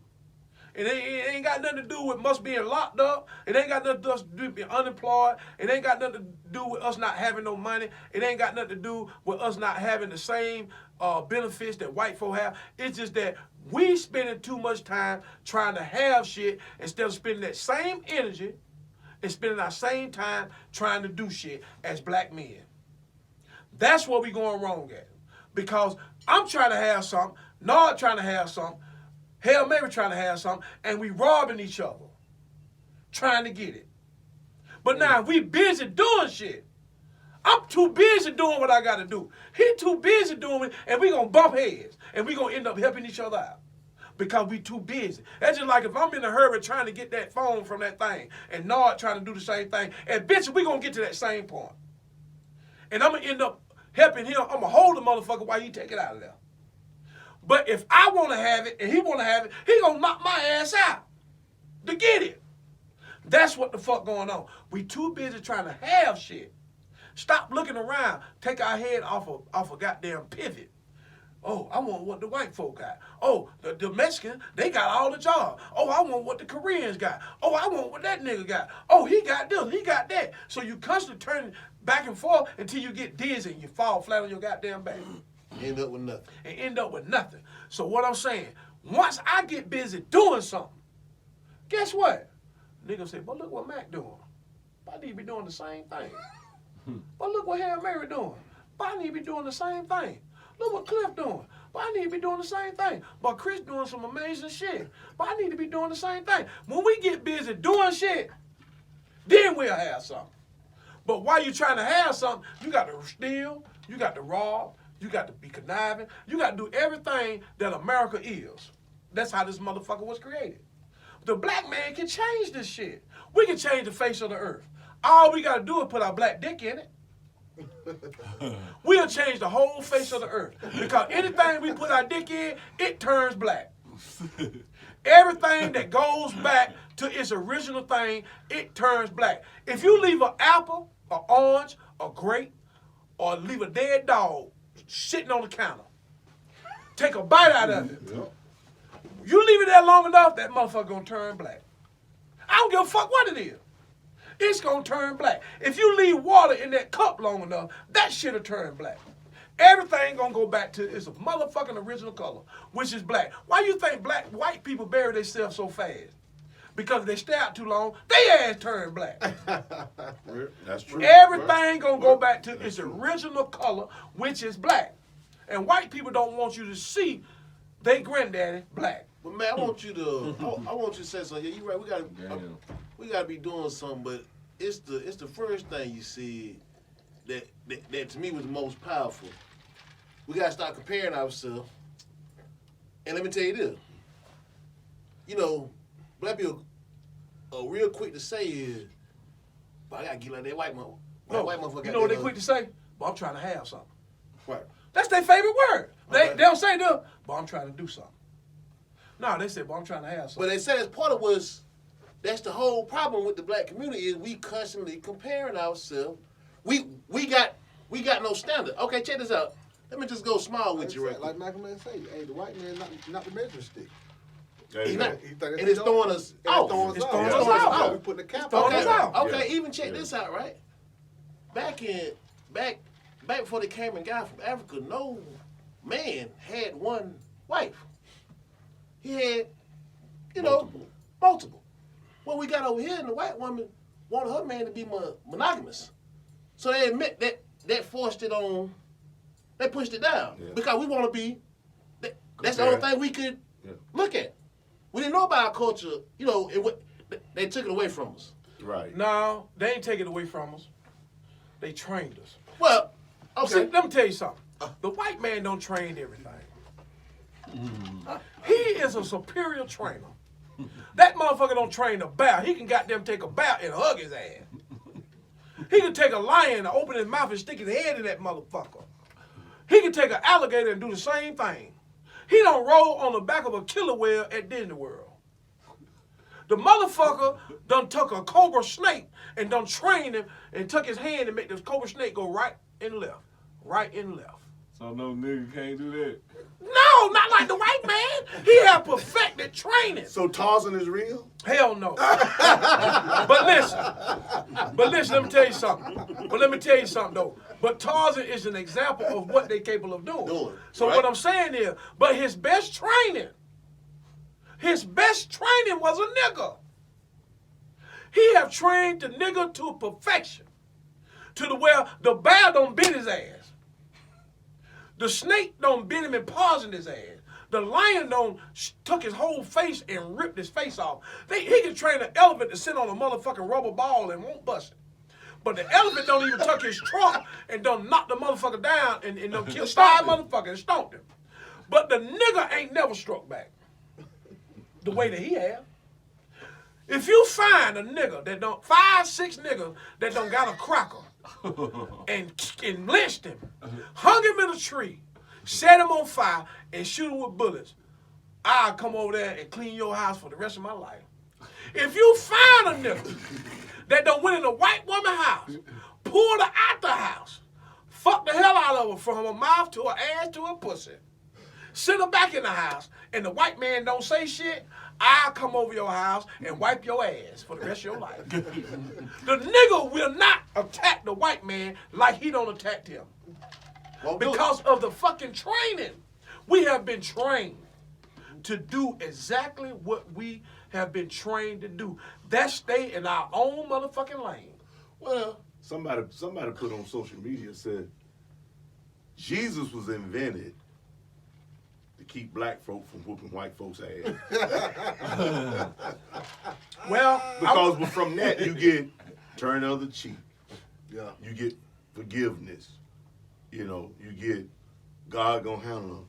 It ain't got nothing to do with us being locked up. It ain't got nothing to do with being unemployed. It ain't got nothing to do with us not having no money. It ain't got nothing to do with us not having the same benefits that white folk have. It's just that we spending too much time trying to have shit instead of spending that same energy and spending our same time trying to do shit as black men. That's what we going wrong at. Because I'm trying to have something, Nard trying to have something, Hail Mary trying to have something, and we robbing each other, trying to get it. But now we busy doing shit. I'm too busy doing what I got to do. He too busy doing it, and we going to bump heads, and we going to end up helping each other out because we too busy. That's just like if I'm in a hurry trying to get that phone from that thing, and Nard trying to do the same thing, and bitch, we going to get to that same point. And I'm going to end up helping him, I'm going to hold the motherfucker while you take it out of there. But if I want to have it and he want to have it, he going to knock my ass out to get it. That's what the fuck going on. We too busy trying to have shit. Stop looking around. Take our head off a goddamn pivot. Oh, I want what the white folk got. Oh, the Mexicans, they got all the jobs. Oh, I want what the Koreans got. Oh, I want what that nigga got. Oh, he got this, he got that. So you constantly turn back and forth until you get dizzy and you fall flat on your goddamn back. End up with nothing. And end up with nothing. So what I'm saying, once I get busy doing something, guess what? Nigga say, but look what Mac doing. I need to be doing the same thing. But look what Hail Mary doing. But I need to be doing the same thing. Look what Cliff doing. But I need to be doing the same thing. But Chris doing some amazing shit. But I need to be doing the same thing. When we get busy doing shit, then we'll have something. But while you trying to have something, you got to steal, you got to rob, you got to be conniving, you got to do everything that America is. That's how this motherfucker was created. The black man can change this shit. We can change the face of the earth. All we got to do is put our black dick in it. We'll change the whole face of the earth. Because anything we put our dick in, it turns black. Everything that goes back to its original thing, it turns black. If you leave an apple, an orange, a grape, or leave a dead dog sitting on the counter, take a bite out of it. You leave it there long enough, that motherfucker gonna turn black. I don't give a fuck what it is. It's gonna turn black. If you leave water in that cup long enough, that shit'll turn black. Everything gonna go back to its motherfucking original color, which is black. Why you think white people bury themselves so fast? Because if they stay out too long, they ass turn black. That's true. Everything gonna go back to its original color, which is black. And white people don't want you to see they granddaddy black. But man, I want you to I want you to say something. Yeah, you right. We gotta be doing something, but it's the first thing you see that to me was the most powerful. We gotta start comparing ourselves. And let me tell you this. You know, black people are real quick to say is, but I gotta get like that white motherfucker. No, White motherfucker you know what they quick to say? But I'm trying to have something. Right. That's their favorite word. Okay. They don't say that, but I'm trying to do something. No, they say, but I'm trying to have something. But they said as part of that's the whole problem with the black community is we constantly comparing ourselves. We got no standard. Okay, check this out. Let me just go small with you right quick. Like Malcolm X say, hey, the white man not the measuring stick. He's not, He think and it's throwing us out. It's throwing us out. We putting the cap throwing on us it. out. Okay, even check this out, right? Back before they came and got from Africa, no man had one wife. He had, multiple. What we got over here, and the white woman wanted her man to be monogamous. So they admit that forced it on. They pushed it down because we want to be. That's the only thing we could look at. We didn't know about our culture, they took it away from us. Right. No, they ain't taking it away from us. They trained us. Well, okay. See, let me tell you something. The white man don't train everything. He is a superior trainer. That motherfucker don't train a bear. He can goddamn take a bear and hug his ass. He can take a lion and open his mouth and stick his head in that motherfucker. He can take an alligator and do the same thing. He don't roll on the back of a killer whale at Disney World. The motherfucker done took a cobra snake and done trained him and took his hand and make this cobra snake go right and left. Right and left. So no nigga can't do that. No, not like the white man. He had perfected training. So Tarzan is real? Hell no. But listen, let me tell you something though. But Tarzan is an example of what they capable of doing. So right. what I'm saying is, but his best training was a nigga. He have trained the nigga to perfection. To the where the bear don't bit his ass. The snake don't bit him and poison his ass. The lion don't took his whole face and ripped his face off. He can train an elephant to sit on a motherfucking rubber ball and won't bust it. But the elephant don't even tuck his trunk and don't knock the motherfucker down and don't kill 5 motherfuckers and stomped him. But the nigga ain't never struck back the way that he have. If you find a nigga that don't, 5, 6 niggas that don't got a cracker and lynched him, hung him in a tree, set him on fire, and shoot him with bullets, I'll come over there and clean your house for the rest of my life. If you find a nigga that done went in a white woman's house, pulled her out the house, fuck the hell out of her from her mouth to her ass to her pussy, send her back in the house, and the white man don't say shit, I'll come over your house and wipe your ass for the rest of your life. The nigga will not attack the white man like he don't attack him. Because of the fucking training. We have been trained to do exactly what we have been trained to do. That stay in our own motherfucking lane. Well, somebody put on social media said Jesus was invented to keep black folk from whooping white folks' ass. Well, Because from that you get turn the other cheek. Yeah. You get forgiveness. You know, you get God gonna handle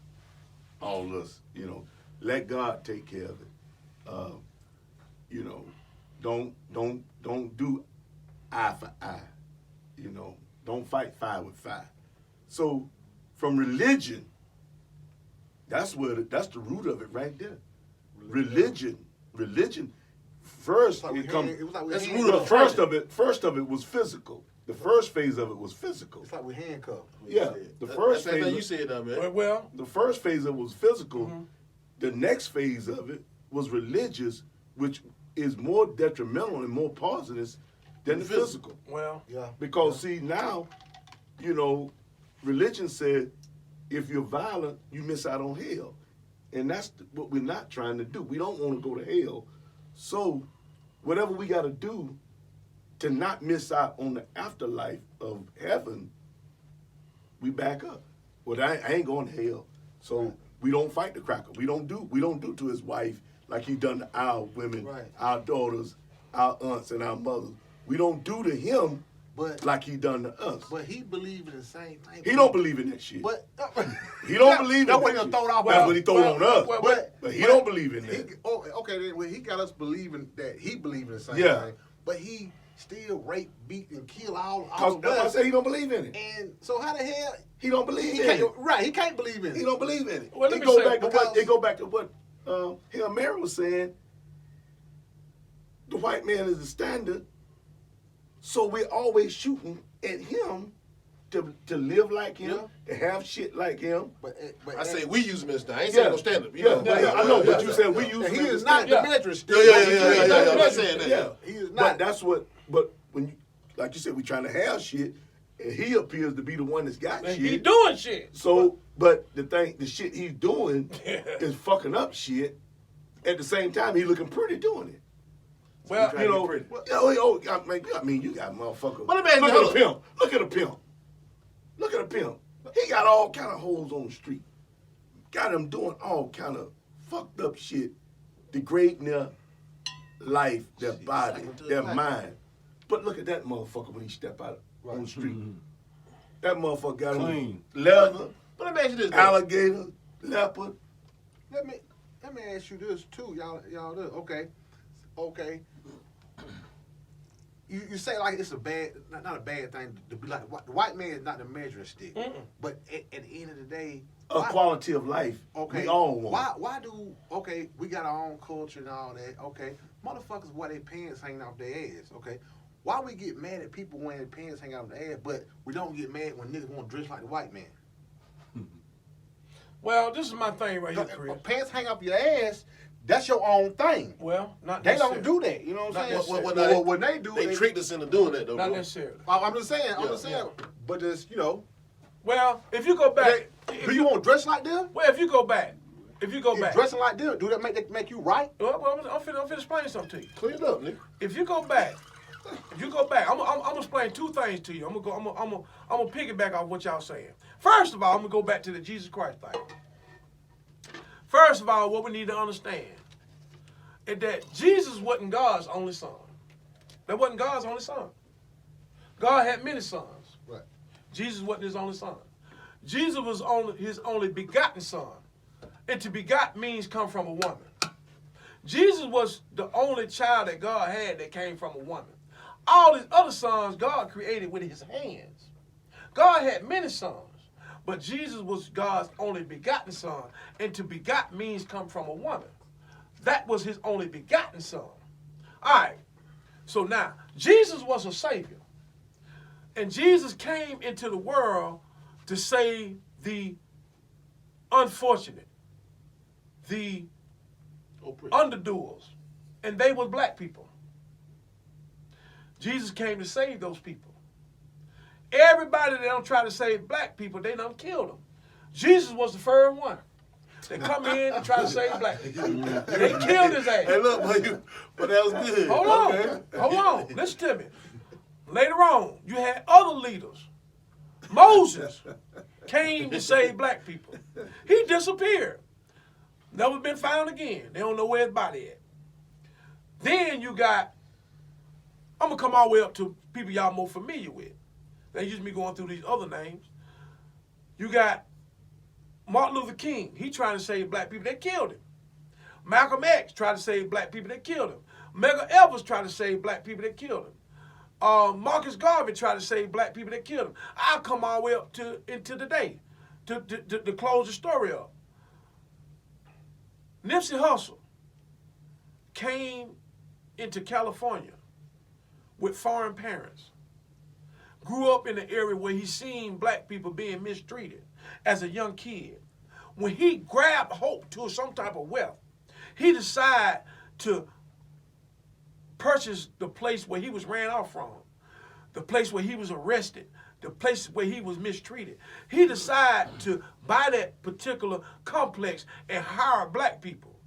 all us. You know, let God take care of it. You know, don't do eye for eye. You know, don't fight fire with fire. So, from religion, that's the root of it right there. Religion. First, Like it comes. it was like we That's the handcuffed. root of it. First of it was physical. The first phase of it was physical. It's like we handcuffed. Yeah, the first That's phase. you said that, man. well, The first phase of it was physical. The next phase of it was religious, which is more detrimental and more poisonous than the physical. well, Yeah. Because see now, you know, religion said if you're violent, you miss out on hell, and that's what we're not trying to do. We don't want to go to hell, so whatever we got to do to not miss out on the afterlife of heaven, we back up. Well, I ain't going to hell, so we don't fight the cracker. We don't do to his wife like he done to our women, Right. our daughters, our aunts, and our mothers. We don't do to him But like he done to us. but he believed in the same thing. He don't believe in that shit. But He don't believe in that's that what he shit. throw it off. That's what he throw on us. But But he don't believe in He, that. okay, then well, he got us believing that he believed in the same Yeah. thing. But he still rape, beat, and kill all Cause of that's why I us. say he don't believe in it. And so how the hell He don't believe he in it. can't? Right, he can't believe in it. He don't believe in it. Well, let It me go say, back to what because- it go back to what Hail Mary was saying. The white man is the standard, so we're always shooting at him to live like him, to have shit like him. But I say we use Mr. I ain't saying no standard. You Yeah, know, yeah, I know, but you said we use he him as is a not the standard. measuring stick. Yeah. I'm not saying that. Yeah, He is But not. that's what. But when you, like you said, we trying to have shit, and he appears to be the one that's got and shit. he doing shit. So, but the shit he's doing is fucking up shit. At the same time, he looking pretty doing it. Well, trying You to know, get pretty. I mean, you got motherfuckers. But let me ask you, Look hold at a pimp. Look at a pimp. Look at a pimp. He got all kind of hoes on the street. Got him doing all kind of fucked up shit, degrading their life, their body, second to their the mind. But look at that motherfucker when he step out on the street. That motherfucker got him Clean. leather, But let me ask you this. though. alligator, leopard. Let me ask you this too, y'all. This. Okay. You say like it's a bad, not a bad thing to be like the white man is not the measuring stick, but at the end of the day, A quality of life we all want. Why do we got our own culture and all that? Okay, motherfuckers wear their pants hanging off their ass. Okay, why we get mad at people wearing their pants hanging off their ass, but we don't get mad when niggas want to dress like the white man? well, this is my thing right here, Chris. Pants hang off your ass. That's your own thing. Well, not They don't necessarily. do that. You know what I'm Not saying? necessarily. When they do, They tricked us into doing that though, Not bro. necessarily. I'm just saying. Yeah. But just Well, if you go back, do you want to dress like them? well, if you go back, If dressing like them, do that make you right? well, I'm finna explain something to you. Clean it up, nigga. If you go back, I'm gonna explain two things to you. I'm gonna piggyback off what y'all saying. First of all, I'm gonna go back to the Jesus Christ thing. First of all, what we need to understand is that Jesus wasn't God's only son. That wasn't God's only son. God had many sons. Right. Jesus wasn't his only son. Jesus was his only begotten son. And to begot means come from a woman. Jesus was the only child that God had that came from a woman. All these other sons God created with his hands. God had many sons, but Jesus was God's only begotten son. And to begot means come from a woman. That was his only begotten son. All right. So now, Jesus was a savior. And Jesus came into the world to save the unfortunate, the underdoers. And they were black people. Jesus came to save those people. Everybody that don't try to save black people, they done killed them. Jesus was the first one. They come in and try to save black people. They killed his ass. Hey, look, but that was good. Hold on. Okay. Hold on. Listen to me. Later on, you had other leaders. Moses came to save black people. He disappeared. Never been found again. They don't know where his body at. Then you got, I'm going to come all the way up to people y'all more familiar with. They used to be going through these other names. You got Martin Luther King. He trying to save black people. They killed him. Malcolm X tried to save black people. They killed him. Medgar Evers tried to save black people. They killed him. Marcus Garvey tried to save black people. They killed him. I'll come all the way up into the day to close the story up. Nipsey Hussle came into California with foreign parents. Grew up in an area where he seen black people being mistreated as a young kid. When he grabbed hope to some type of wealth, he decided to purchase the place where he was ran off from, the place where he was arrested, the place where he was mistreated. He decided to buy that particular complex and hire black people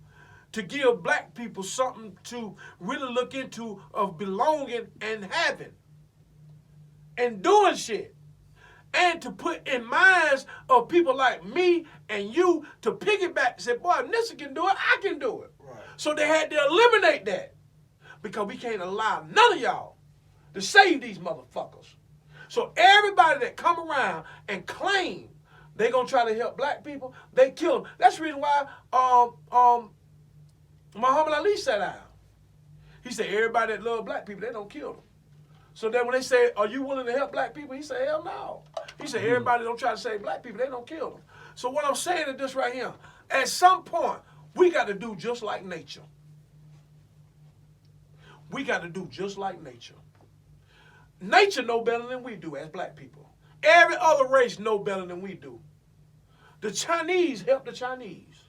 to give black people something to really look into of belonging and having and doing shit. And to put in minds of people like me and you to piggyback and say, boy, if Nissa can do it, I can do it. Right. So they had to eliminate that because we can't allow none of y'all to save these motherfuckers. So everybody that come around and claim they gonna try to help black people, they kill them. That's the reason why Muhammad Ali sat down. He said everybody that love black people, they don't kill them. So then when they say, are you willing to help black people? He said, hell no. He said, everybody don't try to save black people, they don't kill them. So what I'm saying is this right here. At some point, we got to do just like nature. We got to do just like nature. Nature know better than we do as black people. Every other race know better than we do. The Chinese help the Chinese.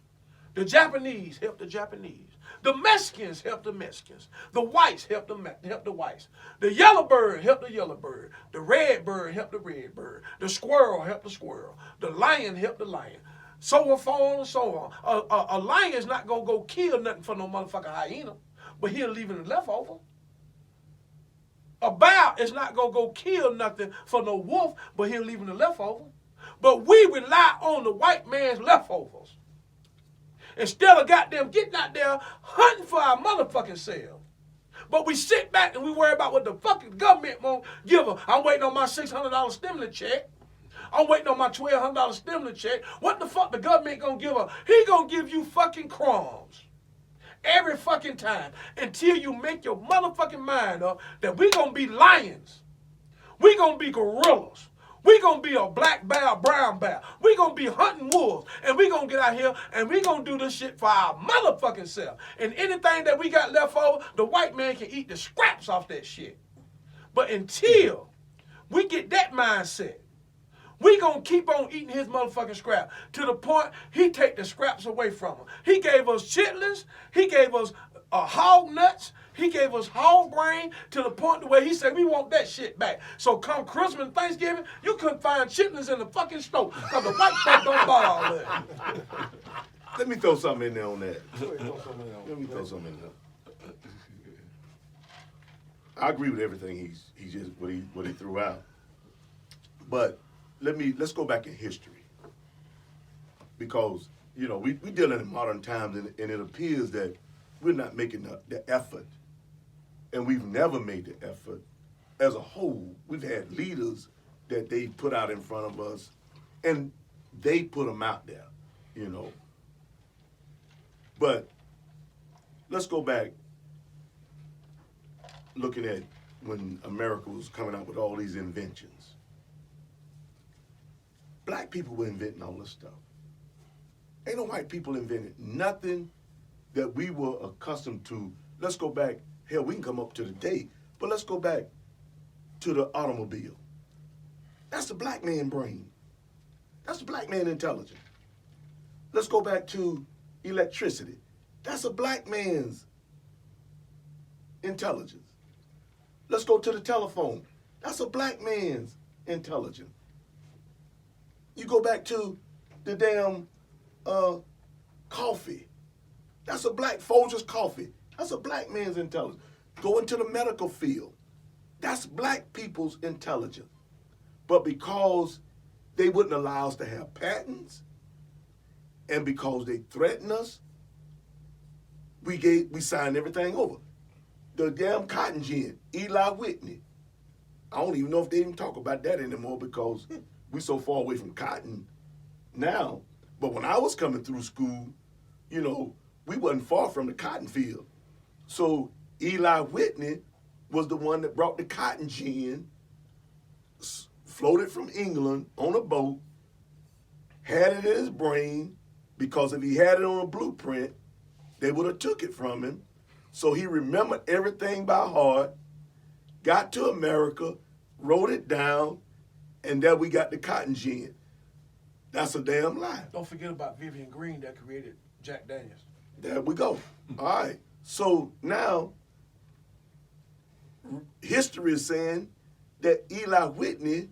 The Japanese help the Japanese. The Mexicans help the Mexicans. The whites help the whites. The yellow bird help the yellow bird. The red bird help the red bird. The squirrel help the squirrel. The lion help the lion. So on and so on. A lion is not going to go kill nothing for no motherfucking hyena, but he'll leave it leftover. A bear is not going to go kill nothing for no wolf, but he'll leave it leftover. But we rely on the white man's leftovers. Instead of goddamn getting out there hunting for our motherfucking self. But we sit back and we worry about what the fucking government won't give us. I'm waiting on my $600 stimulus check. I'm waiting on my $1,200 stimulus check. What the fuck the government gonna give us? He gonna give you fucking crumbs. Every fucking time. Until you make your motherfucking mind up that we gonna be lions. We gonna be gorillas. We gonna be a black bear, a brown bear. We gonna be hunting wolves. And we gonna get out here and we gonna do this shit for our motherfucking self. And anything that we got left over, the white man can eat the scraps off that shit. But until we get that mindset, we gonna keep on eating his motherfucking scrap to the point he take the scraps away from him. He gave us chitlins. He gave us hog nuts. He gave us hog brain to the point where he said we want that shit back. So come Christmas and Thanksgiving, you couldn't find chitlins in the fucking store because the white folk don't buy all that. Let me throw something in there on that. Let me throw something in there. I agree with everything he just what he threw out. But let's go back in history. Because, you know, we dealing in modern times and it appears that we're not making the effort. And we've never made the effort. As a whole, we've had leaders that they put out in front of us, and they put them out there, you know. But let's go back looking at when America was coming out with all these inventions. Black people were inventing all this stuff. Ain't no white people invented nothing that we were accustomed to. Let's go back, hell, we can come up to the day, but let's go back to the automobile. That's the black man brain. That's the black man intelligence. Let's go back to electricity. That's a black man's intelligence. Let's go to the telephone. That's a black man's intelligence. You go back to the damn coffee. That's a black Folgers coffee. That's a black man's intelligence. Go into the medical field. That's black people's intelligence. But because they wouldn't allow us to have patents, and because they threatened us, we signed everything over. The damn cotton gin, Eli Whitney. I don't even know if they even talk about that anymore because we so far away from cotton now. But when I was coming through school, you know, we wasn't far from the cotton field. So Eli Whitney was the one that brought the cotton gin, floated from England on a boat, had it in his brain, because if he had it on a blueprint, they would have took it from him. So he remembered everything by heart, got to America, wrote it down, and there we got the cotton gin. That's a damn lie. Don't forget about Vivian Green that created Jack Daniels. There we go. All right. So now, history is saying that Eli Whitney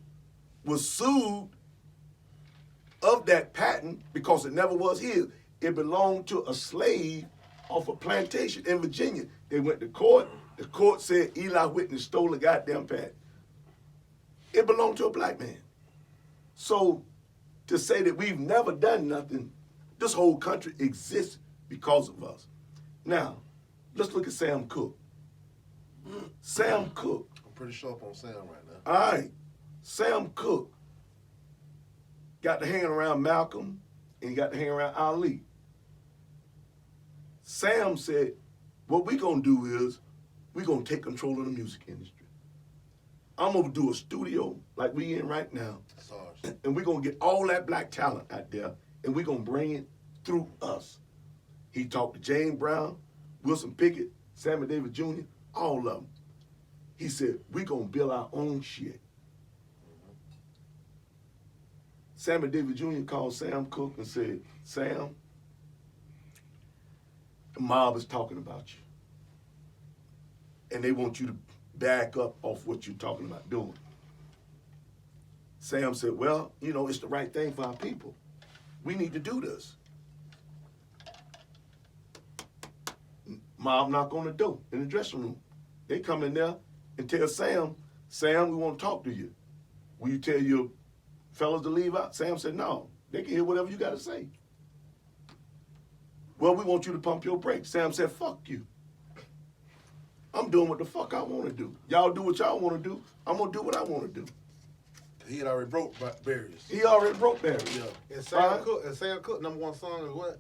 was sued of that patent because it never was his. It belonged to a slave off a plantation in Virginia. They went to court. The court said Eli Whitney stole the goddamn patent. It belonged to a black man. So to say that we've never done nothing, this whole country exists because of us. Now, let's look at Sam Cooke. Sam Cooke. I'm pretty sharp on Sam right now. All right. Sam Cooke got to hang around Malcolm and he got to hang around Ali. Sam said, what we gonna do is we gonna take control of the music industry. I'm gonna do a studio like we in right now, Sarge. and we're gonna get all that black talent out there and we're gonna bring it through us. He talked to James Brown, Wilson Pickett, Sammy Davis Jr., all of them. He said, we're gonna build our own shit. Sammy Davis Jr. called Sam Cooke and said, Sam, the mob is talking about you. And they want you to back up off what you're talking about doing. Sam said, well, you know, it's the right thing for our people. We need to do this. Mob knock on the door in the dressing room. They come in there and tell Sam, Sam, we want to talk to you. Will you tell your fellas to leave out? Sam said, no, they can hear whatever you got to say. Well, we want you to pump your brakes. Sam said, fuck you. I'm doing what the fuck I want to do. Y'all do what y'all want to do. I'm going to do what I want to do. He had already broke barriers. He already broke barriers. Yeah. And Sam Cooke, number one song is what?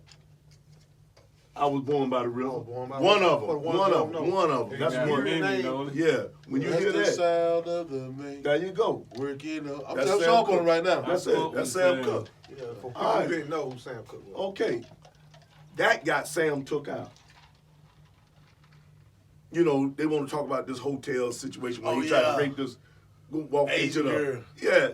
I was born by the river. Oh, Born by the One River. of them. For the ones One that of don't them. know. One of them. That's got one. many, name. though. Yeah. When you That's hear the that, sound of the man. there you go. Working up. I'm That's just Sam sharp on Cooke. it right now. That's That's it. what That's we Sam said. Cooke. Yeah, for people All right. who didn't know who Sam Cooke was. Okay. That got Sam took out. You know, they want to talk about this hotel situation where Oh, he tried yeah. to rape this, walk Asian into the, girl. yeah.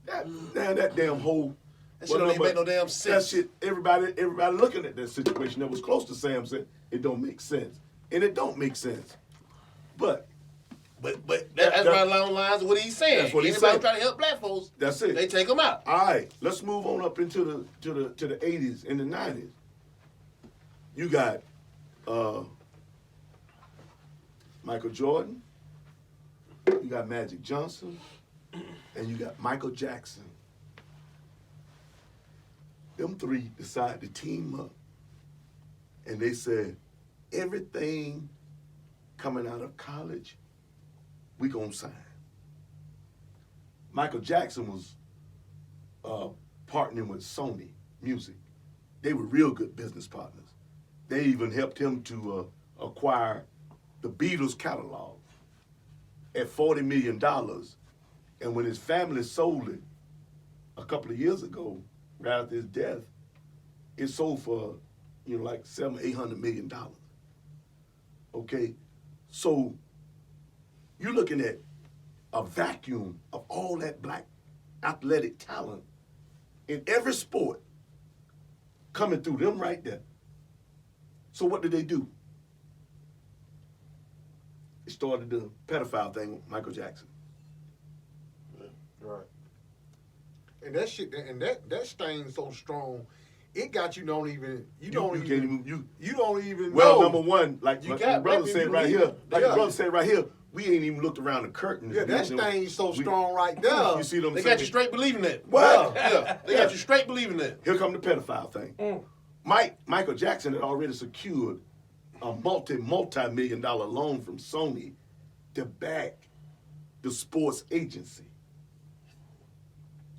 That damn whole. That shit don't even make no damn That sense. shit, everybody looking at that situation that was close to Sam said, it don't make sense. And it don't make sense. But But that's that- right along the lines of what he's saying. That's what he's Anybody saying. trying to help black folks, that's it. they take them out. All right, let's move on up into the 80s and the 90s. You got Michael Jordan, you got Magic Johnson, and you got Michael Jackson. Them three decided to team up, and they said, everything coming out of college, we gonna sign. Michael Jackson was partnering with Sony Music. They were real good business partners. They even helped him to acquire the Beatles catalog. at $40 million. And when his family sold it a couple of years ago, right after his death, it sold for, like $700-800 million. Okay? So you're looking at a vacuum of all that black athletic talent in every sport coming through them right there. So what did they do? They started the pedophile thing with Michael Jackson. Right. And that shit, and that stain so strong, it got you don't even Well, know. number one, like You my got brother black said people right who- here, like yeah. the brother said right here, we ain't even looked around the curtain. Yeah, that stain's so strong right there. You see what I'm They saying? got you straight believing that. What? Yeah, they got you straight believing that. Here come the pedophile thing. Michael Jackson had already secured a multi-million-dollar loan from Sony to back the sports agency.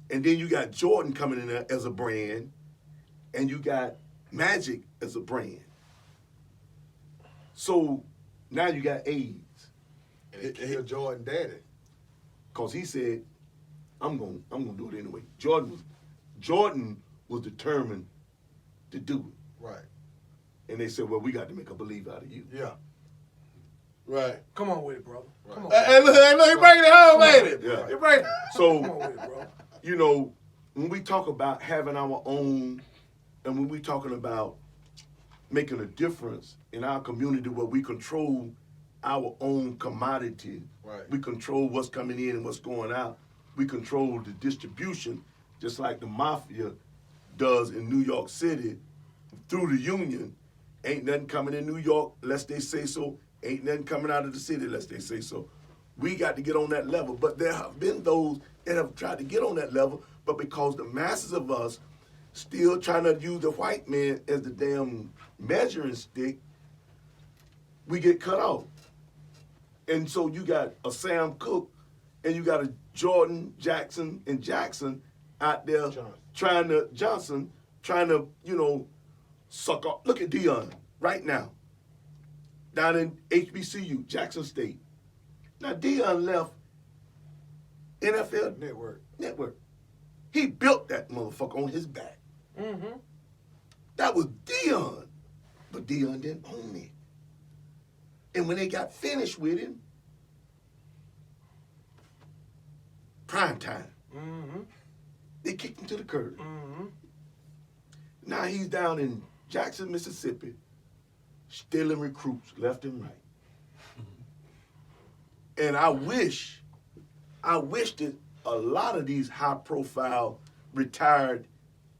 And then you got Jordan coming in there as a brand, and you got Magic as a brand. So now you got AIDS. And it killed Jordan daddy. Cause he said, I'm gonna do it anyway. Jordan was determined to do it. Right. And they said, well, we got to make a believer out of you. Yeah. Right. Come on with it, brother. Come on. Hey, look, he bringing it home, ain't it? Yeah. He bringing So, Come on with it, bro. you know, when we talk about having our own, and when we talking about making a difference in our community where we control our own commodity, Right. we control what's coming in and what's going out, we control the distribution, just like the mafia does in New York City through the union. Ain't nothing coming in New York unless they say so. Ain't nothing coming out of the city unless they say so. We got to get on that level. But there have been those that have tried to get on that level, but because the masses of us still trying to use the white man as the damn measuring stick, we get cut off. And so you got a Sam Cooke and you got a Jordan, Jackson, and Jackson out there trying to, suck up. Look at Deion right now, down in HBCU, Jackson State. Now Deion left NFL Network. He built that motherfucker on his back. Mm-hmm. That was Deion, but Deion didn't own it. And when they got finished with him, prime time, Mm-hmm. they kicked him to the curb. Mm-hmm. Now he's down in Jackson, Mississippi, stealing recruits left and right. And I wish that a lot of these high-profile retired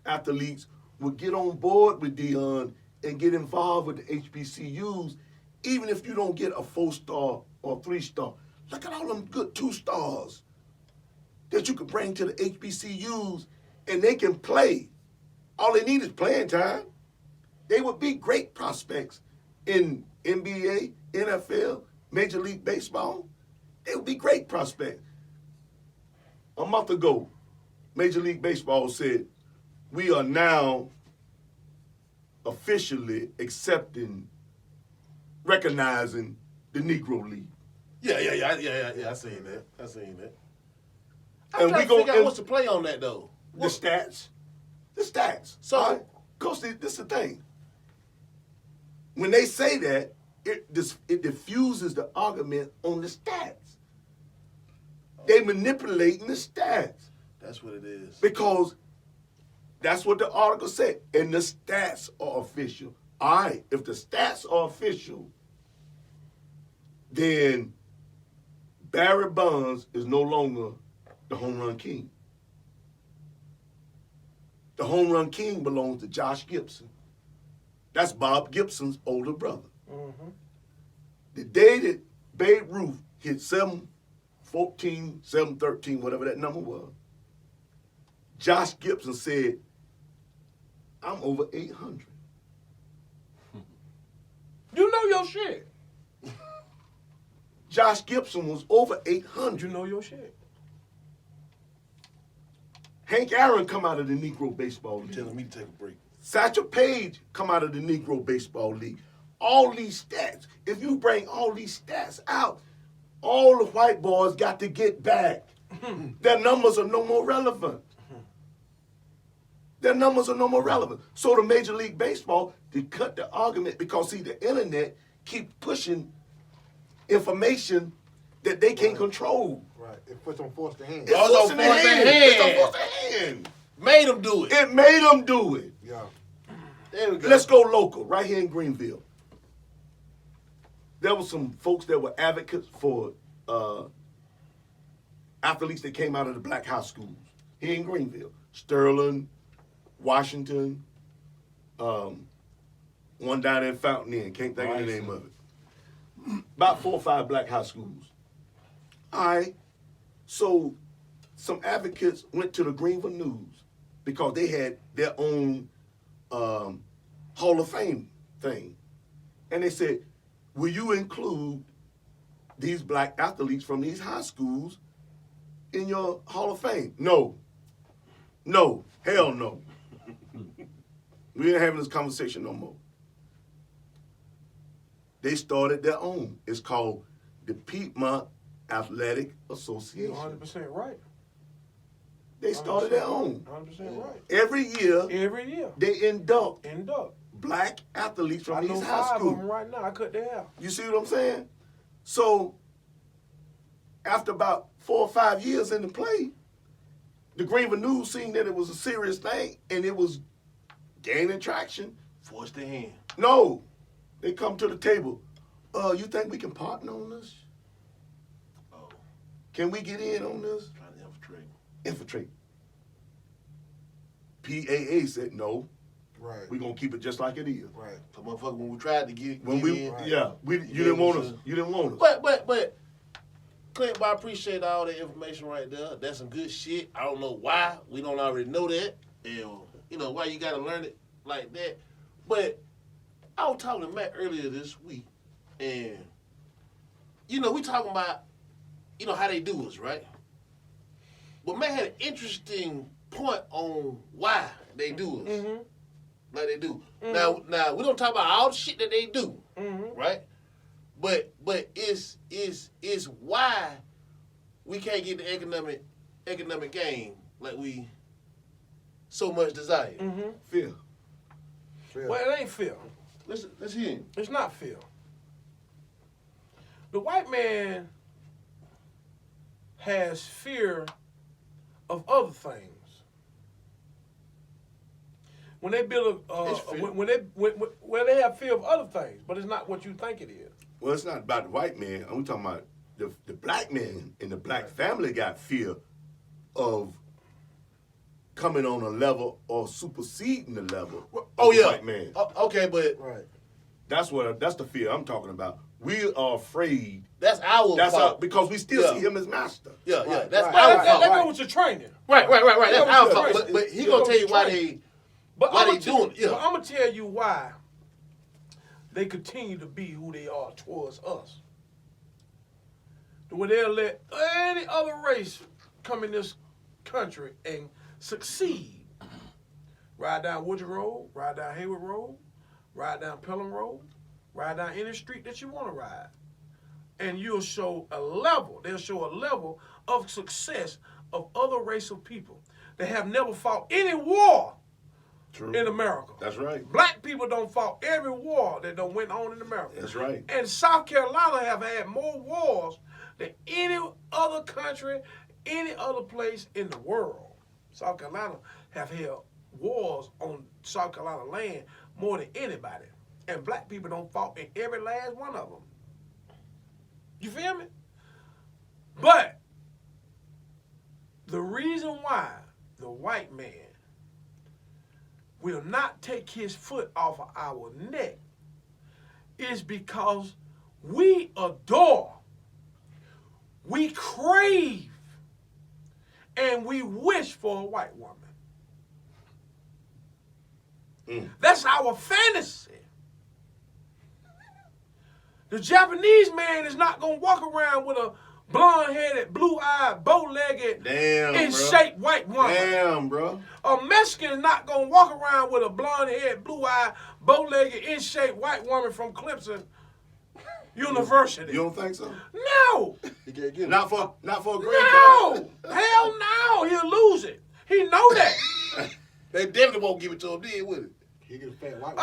athletes would get on board with Deion and get involved with the HBCUs, even if you don't get a 4-star or 3-star. Look at all them good 2-stars that you could bring to the HBCUs, and they can play. All they need is playing time. They would be great prospects in NBA, NFL, Major League Baseball. They would be great prospects. A month ago, Major League Baseball said, we are now officially recognizing the Negro League. Yeah. I seen that. And I'm we trying to go figure out what's the play on that though. the stats. So- all right? Coach, this is the thing. When they say that, it diffuses the argument on the stats. They manipulating the stats That's what it is. because that's what the article said, and the stats are official. All right, if the stats are official, then Barry Bonds is no longer the home run king. The home run king belongs to Josh Gibson. That's Bob Gibson's older brother. Mm-hmm. The day that Babe Ruth hit 714, 713, whatever that number was, Josh Gibson said, I'm over 800. You know your shit. Josh Gibson was over 800. You know your shit. Hank Aaron come out of the Negro Baseball League. Telling me to take a break. Satchel Paige come out of the Negro Baseball League. All these stats, if you bring all these stats out, all the white boys got to get back. Their numbers are no more relevant. Their numbers are no more relevant. So the Major League Baseball, they cut the argument because, see, the internet keep pushing information that they can't control. Right. It puts on force the hand. It's Also forcing the force the hand. hand. It's on force the hand. Made them do it. It made them do it. Yeah. There we go. Let's go local, right here in Greenville. There were some folks that were advocates for athletes that came out of the black high schools here in Greenville. Sterling, Washington, one down in Fountain Inn, can't think of the name of it. About 4 or 5 black high schools. All right, so some advocates went to the Greenville News because they had their own Hall of Fame thing. And they said, will you include these black athletes from these high schools in your Hall of Fame? No. No. Hell no. We ain't having this conversation no more. They started their own. It's called the Piedmont Athletic You're Association. 100% right. They started their own. 100% right. Every year, Every year. they induct Induct. black athletes from I know these high 5 of schools. them right now. I cut their hair. You see what I'm saying? So, after about 4 or 5 years in the play, the Greenville News seen that it was a serious thing and it was gaining traction. Force the hand. No, they come to the table. You think we can partner on this? Oh, Can we get in on this? trying to infiltrate. Infiltrate. PAA said no. Right. We're gonna keep it just like it is. Right. So motherfucker, when we tried to get When get we, in, Right. yeah, you didn't want us. You didn't want us. But, Clint, I appreciate all that information right there. That's some good shit. I don't know why. We don't already know that. And, you know, why you got to learn it like that. But I was talking to Matt earlier this week. And, you know, we talking about, you know, how they do us, right? But Matt had an interesting point on why they do us. Mm-hmm. Like they do. Now, we don't talk about all the shit that they do, Mm-hmm. right? But it's why we can't get the economic gain like we so much desire. Mm-hmm. Fear. Yeah. Well, it ain't fair. Let's hear it. It's not fair. The white man has fear of other things. When they build It's fear. when they have fear of other things, but it's not what you think it is. Well, it's not about the white man. I'm talking about the black man and the black family got fear of coming on a level or superseding the level of Oh the yeah. white man. Okay, but Right. That's the fear I'm talking about. We are afraid. that's our That's fault. because we still Yeah. see him as master. Yeah, Right, that's right. our That fault. goes with your training. Right. That's Yeah, our but fault. training. But he Yeah, gonna but tell you why training. But why I'ma they tell- doing it. Yeah. But I'm gonna tell you why they continue to be who they are towards us. Where they'll let any other race come in this country and succeed. Ride down Woodrow Road, ride down Hayward Road, ride down Pelham Road, ride down any street that you want to ride. And you'll show a level, they'll show a level of success of other racial people that have never fought any war True. in America. That's right. Black people don't fought every war that done went on in America. That's right. And South Carolina have had more wars than any other country, any other place in the world. South Carolina have held wars on South Carolina land more than anybody. And black people don't fought in every last one of them. You feel me? But the reason why the white man will not take his foot off of our neck is because we adore, we crave, and we wish for a white woman. That's our fantasy. The Japanese man is not going to walk around with a blonde-headed, blue-eyed, bow-legged, Damn, in bro. shape white woman. Damn, bro. A Mexican is not going to walk around with a blonde-headed, blue-eyed, bow-legged, in shape white woman from Clemson University. You don't think so? No, He can't get it. Not for a green no, hell no, he'll lose it. He know that. They definitely won't give it to him then, would it? He get a fat white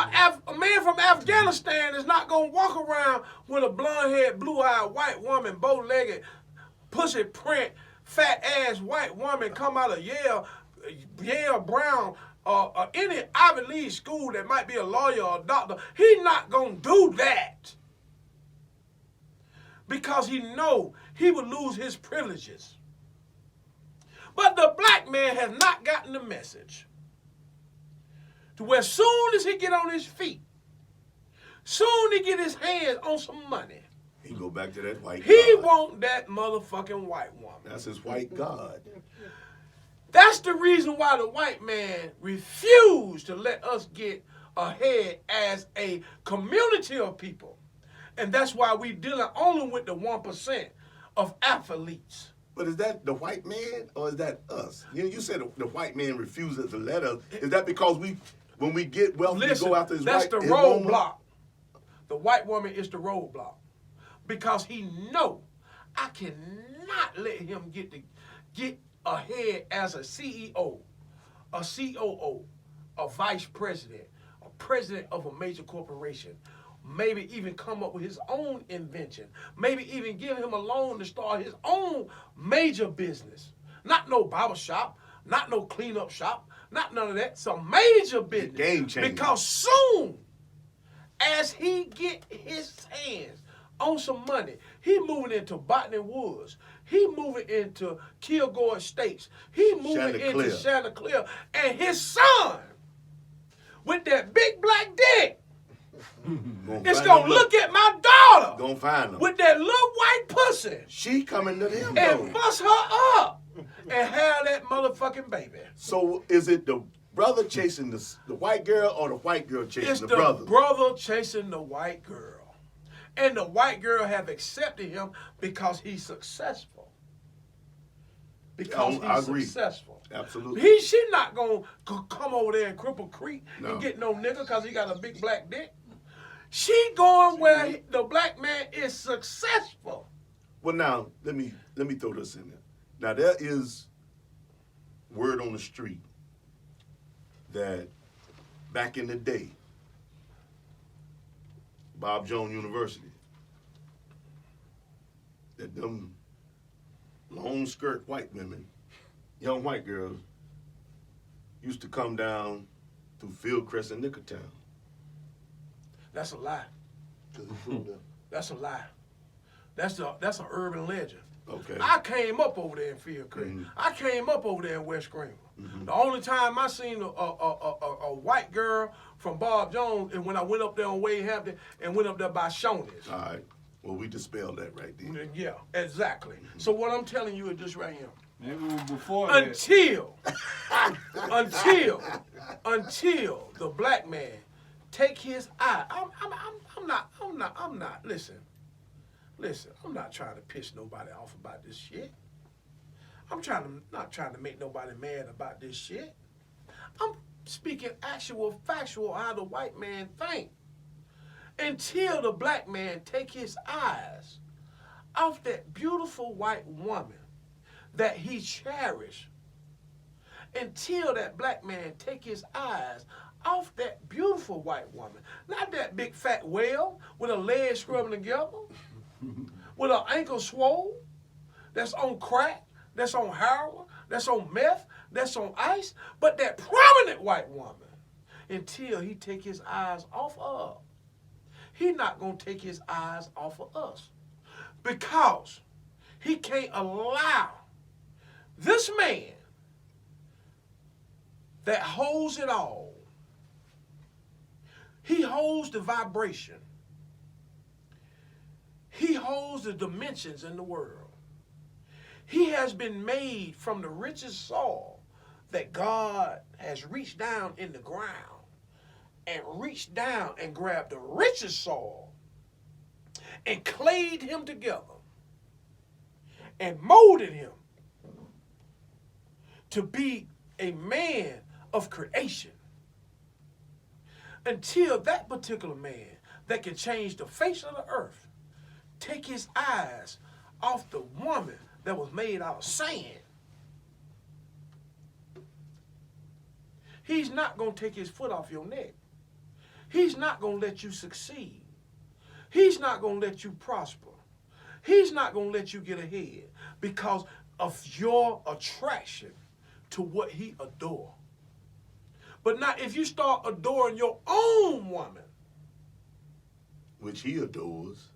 A man from Afghanistan is not gonna walk around with a blonde-haired, blue-eyed white woman, bow-legged, pussy print, fat-ass white woman come out of Yale Brown, any Ivy League school that might be a lawyer or a doctor. He not gonna do that because he know he would lose his privileges. But the black man has not gotten the message. To where soon as he get on his feet, soon he get his hands on some money, He go back to that white he God. want that motherfucking white woman. That's his white God. That's the reason why the white man refused to let us get ahead as a community of people. And that's why we dealing only with the 1% of athletes. But is that the white man or is that us? You said the white man refuses to let us. Is that because when we get wealthy, we Listen, go after his that's white the his woman? roadblock. The white woman is the roadblock. Because he know I cannot let him get ahead as a CEO, a COO, a vice president, a president of a major corporation. Maybe even come up with his own invention. Maybe even give him a loan to start his own major business. Not no barber shop, not no cleanup shop, not none of that. Some major business. Game changer. Because soon as he get his hands on some money, he moving into Botany Woods. He moving into Kilgore Estates. He moving into Chanticleer. And his son, with that big black dick, it's gonna look at my daughter Gonna find them. with that little white pussy She coming to him and though. bust her up and have that motherfucking baby. So is it the brother chasing the white girl or the white girl chasing It's the the brother? brother chasing the white girl. And the white girl have accepted him because he's successful. Because I he's agree. successful. Absolutely. She not gonna come over there in Cripple Creek No. and get no nigga because he got a big black dick. She going where the black man is successful. Well, now let me throw this in there. Now there is word on the street that back in the day, Bob Jones University, that them long skirt white women, young white girls, used to come down through Fieldcrest and Nickertown. That's a lie. 'Cause he proved that. That's a lie. That's an urban legend. Okay. I came up over there in Fieldcrest. Mhm. I came up over there in West Greenville. Mhm. The only time I seen a white girl from Bob Jones is when I went up there on Wade Hampton and went up there by Shoney's. All right. Well, we dispelled that right there. Yeah, exactly. So what I'm telling you is this right here. Maybe it was before that. Until the black man take his eye. I'm not. Listen. I'm not trying to piss nobody off about this shit. I'm not trying to make nobody mad about this shit. I'm speaking actual, factual, how the white man think. Until the black man take his eyes off that beautiful white woman that he cherished. Until that black man take his eyes off that beautiful white woman. Not that big fat whale with her legs scrubbing together, with her ankle swole, that's on crack, that's on heroin, that's on meth, that's on ice, but that prominent white woman. Until he take his eyes off of her. He not gonna take his eyes off of us. Because he can't allow this man that holds it all. He holds the vibration. He holds the dimensions in the world. He has been made from the richest soil that God has reached down in the ground and reached down and grabbed the richest soil and clayed him together and molded him to be a man of creation. Until that particular man that can change the face of the earth take his eyes off the woman that was made out of sand. He's not going to take his foot off your neck. He's not going to let you succeed. He's not going to let you prosper. He's not going to let you get ahead because of your attraction to what he adores. But now if you start adoring your own woman, which he adores,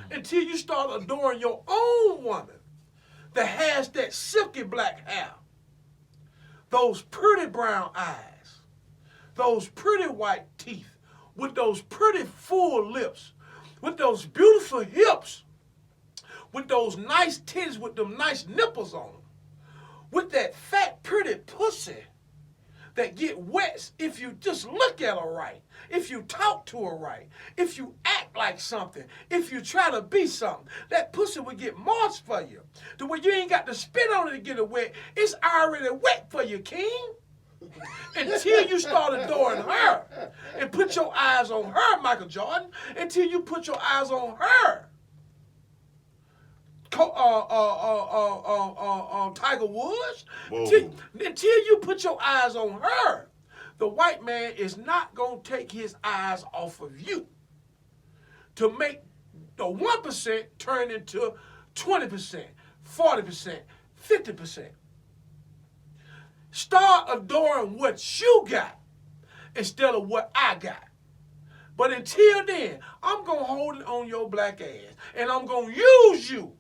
until you start adoring your own woman that has that silky black hair, those pretty brown eyes, those pretty white teeth, with those pretty full lips, with those beautiful hips, with those nice titties with them nice nipples on them, with that fat pretty pussy that get wet if you just look at her right, if you talk to her right, if you act like something, if you try to be something, that pussy will get moist for you. To where you ain't got to spit on it to get it wet. It's already wet for you, king. Until you start adoring her and put your eyes on her, Michael Jordan, until you put your eyes on her. Tiger Woods, until you put your eyes on her, the white man is not going to take his eyes off of you to make the 1% turn into 20%, 40%, 50%. Start adoring what you got instead of what I got. But until then, I'm going to hold it on your black ass, and I'm going to use you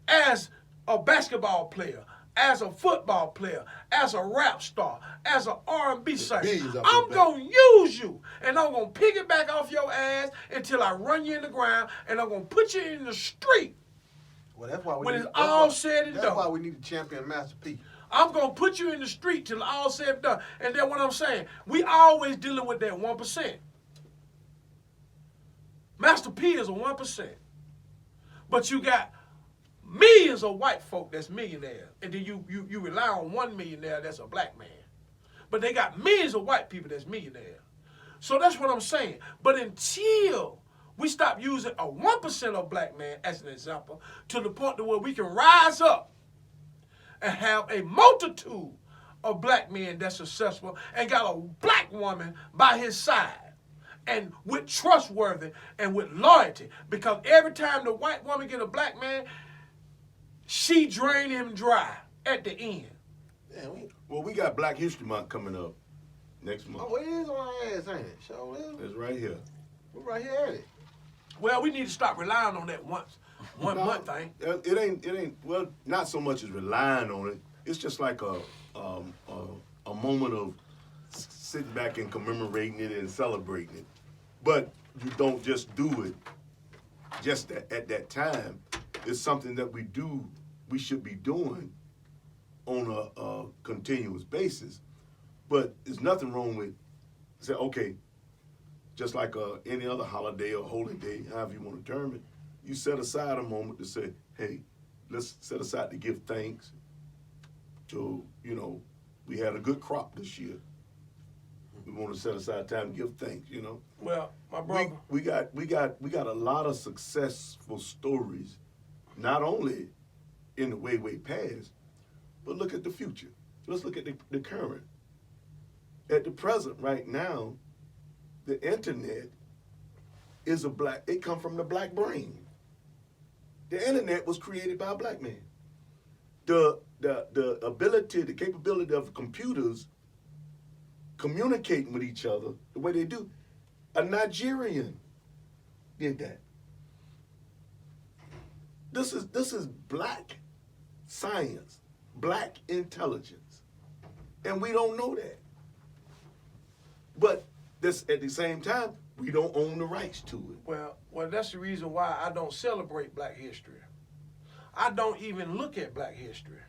as a basketball player, as a football player, as a rap star, as an R&B singer. I'm going to use you, and I'm going to piggyback off your ass until I run you in the ground, and I'm going to put you in the street. Well, that's why we when need, it's all said and that's done. why we need to champion Master P. I'm going to put you in the street till all said and done. And then what I'm saying, we always dealing with that 1%. Master P is a 1%. But you got millions of white folk that's millionaires. And then you rely on one millionaire that's a black man. But they got millions of white people that's millionaires. So that's what I'm saying. But until we stop using a 1% of black man as an example, to the point to where we can rise up and have a multitude of black men that's successful and got a black woman by his side and with trustworthy and with loyalty. Because every time the white woman get a black man, she drain him dry at the end. Yeah, well, we got Black History Month coming up next month. oh, it is on our ass, ain't it? Sure is. It's right here. We're right here at it. Well, we need to stop relying on that one month thing. It ain't. Well, not so much as relying on it. It's just like a moment of sitting back and commemorating it and celebrating it. But you don't just do it just at that time. It's something that we should be doing on a continuous basis. But there's nothing wrong with say, okay, just like any other holiday or holy day, however you want to term it, you set aside a moment to say, hey, let's set aside to give thanks to, we had a good crop this year. We want to set aside time to give thanks, Well, my brother. We got a lot of successful stories, not only in the way past, but look at the future. Let's look at the current. At the present, right now, the internet is it come from the black brain. The internet was created by a black man. The ability, the capability of computers communicating with each other the way they do, a Nigerian did that. This is black science, black intelligence, and we don't know that. But this, at the same time, we don't own the rights to it. Well, that's the reason why I don't celebrate black history. I don't even look at black history.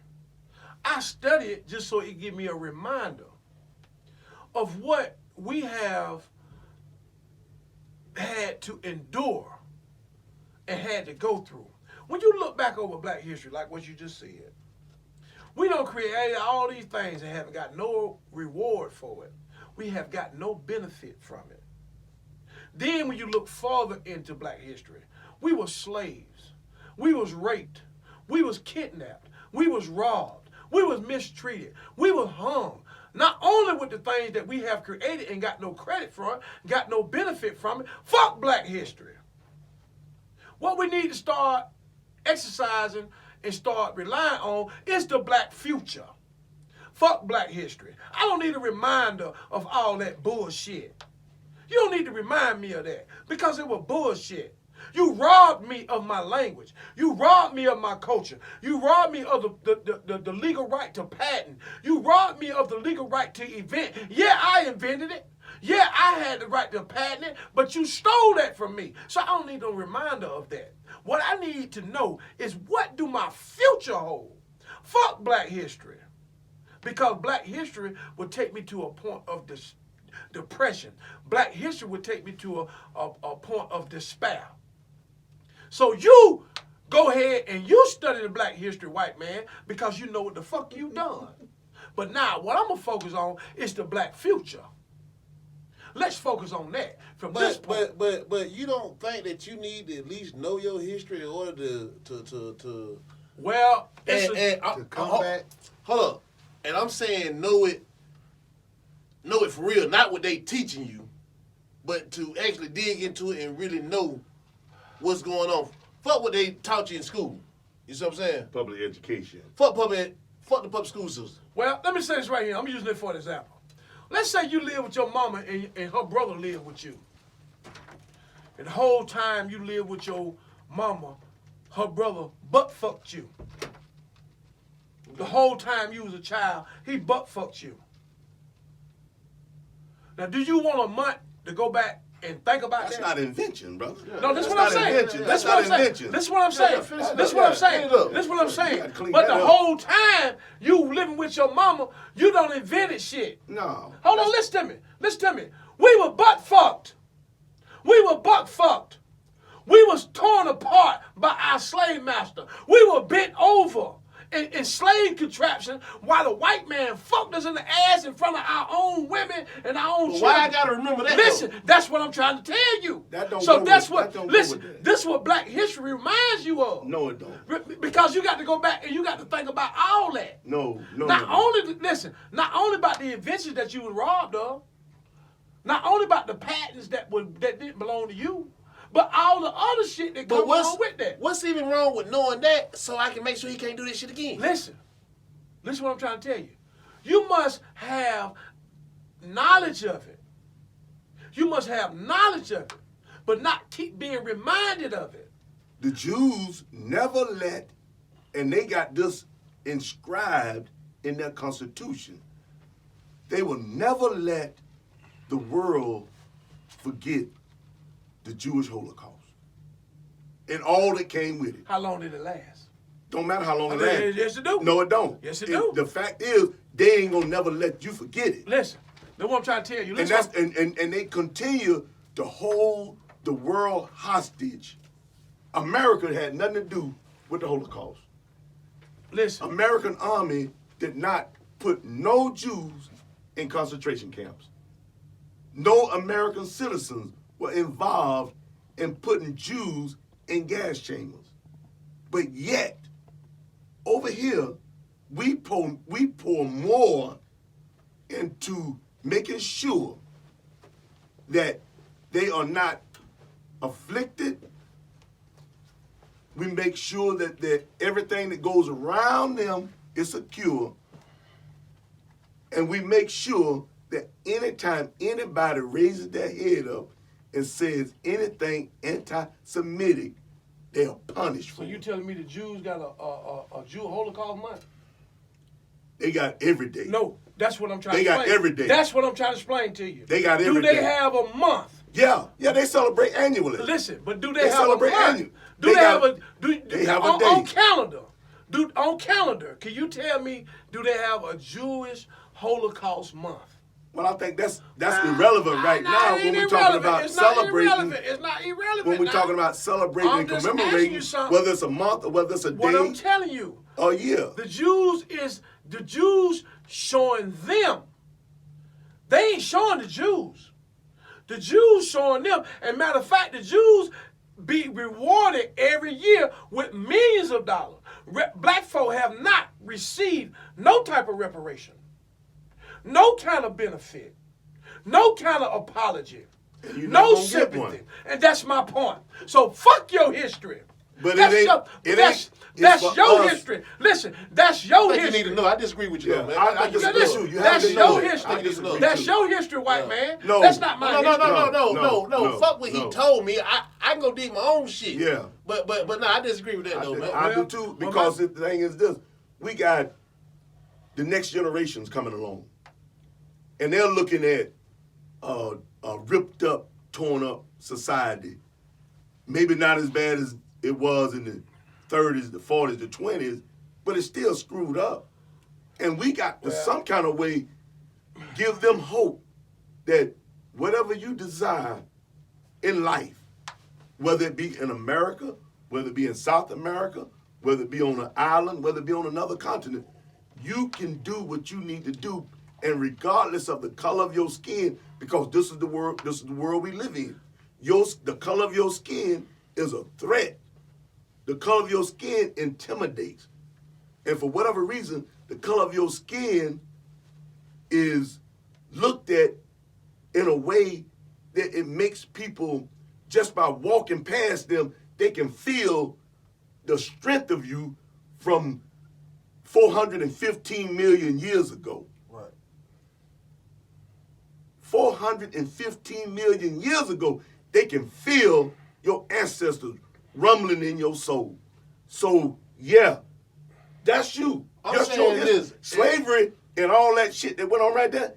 I study it just so it give me a reminder of what we have had to endure and had to go through. When you look back over black history, like what you just said, we don't create all these things and haven't got no reward for it. We have got no benefit from it. Then when you look further into black history, We were slaves. We was raped. We was kidnapped. We was robbed. We was mistreated. We was hung. Not only with the things that we have created and got no credit for, got no benefit from it. Fuck black history. What we need to start exercising and start relying on is the black future. Fuck black history. I don't need a reminder of all that bullshit. You don't need to remind me of that because it was bullshit. You robbed me of my language. You robbed me of my culture. You robbed me of the legal right to patent. You robbed me of the legal right to invent. Yeah, I invented it. Yeah, I had the right to patent it, but you stole that from me. So I don't need no reminder of that. What I need to know is what do my future hold? Fuck black history. Because black history would take me to a point of depression. Black history would take me to a point of despair. So you go ahead and you study the black history, white man, because you know what the fuck you done. But now what I'm gonna focus on is the black future. Let's focus on that from this point. But you don't think that you need to at least know your history in order to Well, to come back. Hold up. And I'm saying know it for real, not what they teaching you, but to actually dig into it and really know what's going on. Fuck what they taught you in school. You see what I'm saying? Public education. Fuck the public school system. well, let me say this right here. I'm using it for an example. Let's say you live with your mama and her brother live with you. And the whole time you live with your mama, her brother butt fucked you. The whole time you was a child, he butt fucked you. Now, do you want a month to go back and think about That's that? not invention, brother. No, that's That's what I'm not saying. invention. That's That's what I'm not saying. invention. This is what I'm saying. finish it This is up. what I'm Yeah, saying. clean it up. This is what I'm You saying. gotta clean But that the up. whole time you living with your mama, you don't invented shit. No. Hold on, listen to me. Listen to me. We were butt fucked. We were butt fucked. We was torn apart by our slave master. We were bent over in slave contraption while the white man fucked us in the ass in front of our own women and our own But children. why I gotta remember that? Listen, though? that's what I'm trying to tell you. That don't so go that's with- what. that don't go Listen, with that. this is what Black history reminds you of. No, it don't. Because you got to go back and you got to think about all that. No. Not only about the inventions that you was robbed of, not only about the patents that didn't belong to you, but all the other shit that But comes along with that. what's even wrong with knowing that so I can make sure he can't do this shit again? Listen what I'm trying to tell you. You must have knowledge of it. You must have knowledge of it, but not keep being reminded of it. The Jews never let, and they got this inscribed in their constitution, they will never let the world forget the Jewish Holocaust and all that came with it. How long did it last? Don't matter how long it lasts. Yes, it do. No, it don't. Yes, it do. The fact is, they ain't gonna never let you forget it. Listen, that's what I'm trying to tell you. And Listen, that's and they continue to hold the world hostage. America had nothing to do with the Holocaust. listen. American army did not put no Jews in concentration camps. No American citizens were involved in putting Jews in gas chambers. But yet, over here, we pour more into making sure that they are not afflicted. We make sure that everything that goes around them is secure. And we make sure that anytime anybody raises their head up and says anything anti-Semitic, they are punished for So you it. telling me the Jews got a Jew Holocaust month? They got every day. No, that's what I'm trying They to got explain. every day. That's what I'm trying to explain to you. They got every Do they day. have a month? Yeah, they celebrate annually. Listen, but do They they have a celebrate month? annual. Do they have a they have a on, day. on calendar? On calendar, can you tell me, do they have a Jewish Holocaust month? Well, I think that's irrelevant right Nah, now it when ain't we're talking irrelevant. about It's not celebrating. irrelevant. It's not irrelevant. When we're now. talking about celebrating I'm and just asking commemorating, you something. whether it's a month or whether it's a What day I'm telling you, or a year. the Jews showing them. They ain't showing the Jews. The Jews showing them. And matter of fact, the Jews be rewarded every year with millions of dollars. Black folk have not received no type of reparation, no kind of benefit, no kind of apology, You're no not gonna get one. sympathy. And that's my point. So fuck your history. But That's it ain't. your, It that's ain't. that's it's for your us. history. Listen, that's your I think history. you need to know. I disagree with you, Yeah, though, man. I disagree disagree. too. You have That's to know your it. history. I disagree That's too. your history, white Yeah. man. No. That's not my No, history. no. Fuck what he no. told me. I can go dig my own shit. Yeah. But no, I disagree with that, though, man. I do Well, too, well, because the thing is this: we got the next generations coming along, and they're looking at a ripped up, torn up society. Maybe not as bad as it was in the 30s, the 40s, the 20s, but it's still screwed up. And we got to some kind of way give them hope that whatever you desire in life, whether it be in America, whether it be in South America, whether it be on an island, whether it be on another continent, you can do what you need to do, and regardless of the color of your skin, because this is the world we live in. The color of your skin is a threat. The color of your skin intimidates. And for whatever reason, the color of your skin is looked at in a way that it makes people, just by walking past them, they can feel the strength of you from 415 million years ago. Right. 415 million years ago, they can feel your ancestors rumbling in your soul. So, yeah, that's you. I'm That's saying your this. slavery and all that shit that went on right there,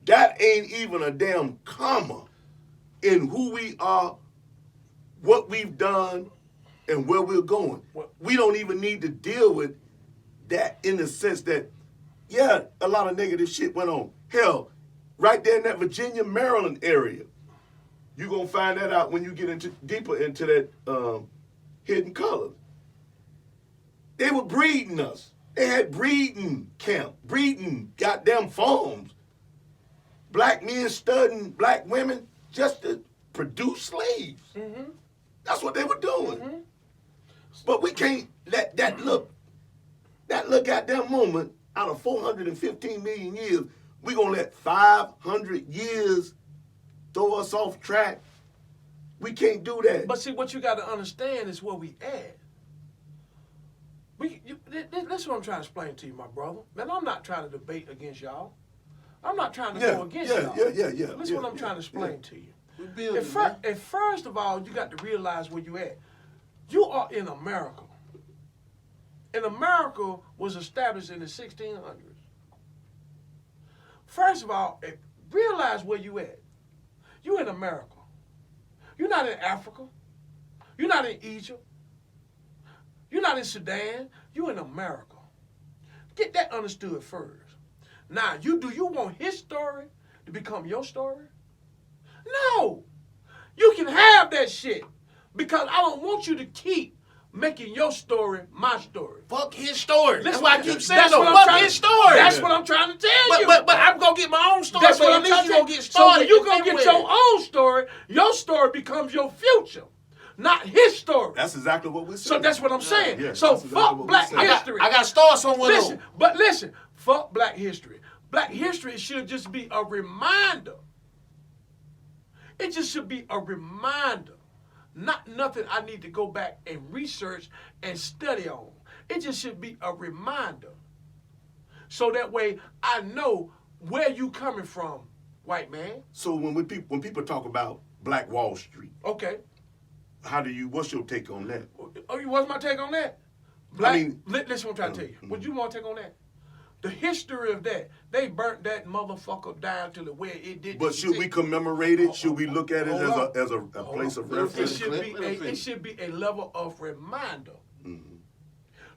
that ain't even a damn comma in who we are, what we've done, and where we're going. We don't even need to deal with that in the sense that, yeah, a lot of negative shit went on. Hell, right there in that Virginia, Maryland area, you're going to find that out when you get deeper into that hidden colors. They were breeding us. They had breeding camp, breeding goddamn farms. Black men studying black women just to produce slaves. Mm-hmm. That's what they were doing. Mm-hmm. But we can't let that little goddamn moment out of 415 million years, we're going to let 500 years throw us off track. We can't do that. But see, what you got to understand is where we at. This is what I'm trying to explain to you, my brother. Man, I'm not trying to debate against y'all. I'm not trying to go against y'all. Yeah. This is what I'm trying to explain to you. We building, And first of all, you got to realize where you at. You are in America. And America was established in the 1600s. First of all, realize where you at. You in America. You're not in Africa. You're not in Egypt. You're not in Sudan. You're in America. Get that understood first. Now, do you want his story to become your story? No. You can have that shit because I don't want you to keep making your story my story. Fuck his story. That's Listen, why I keep saying, that's though, what I'm fuck trying his to- story. That's what I'm trying to tell you. But I'm going to get my own story. That's but what at I'm least trying you to going to say. get So started. when you gonna in get your February. your story becomes your future, not his story. That's exactly what we're saying. So that's what I'm saying. Yeah, So that's exactly fuck what black we're saying. history. I got to start somewhere, Listen, though. but listen, fuck black history. Black history should just be a reminder. It just should be a reminder. Not nothing I need to go back and research and study on. It just should be a reminder. So that way I know where you coming from, white man. So when people talk about Black Wall Street, Okay. what's your take on that? Oh, what's my take on that? Listen what I'm trying to tell you. What you want to take on that? The history of that, they burnt that motherfucker down to the way it didn't. But should we commemorate it? Should we look at it Hold as a place of Let him reference? It should be a level of reminder. Mhm.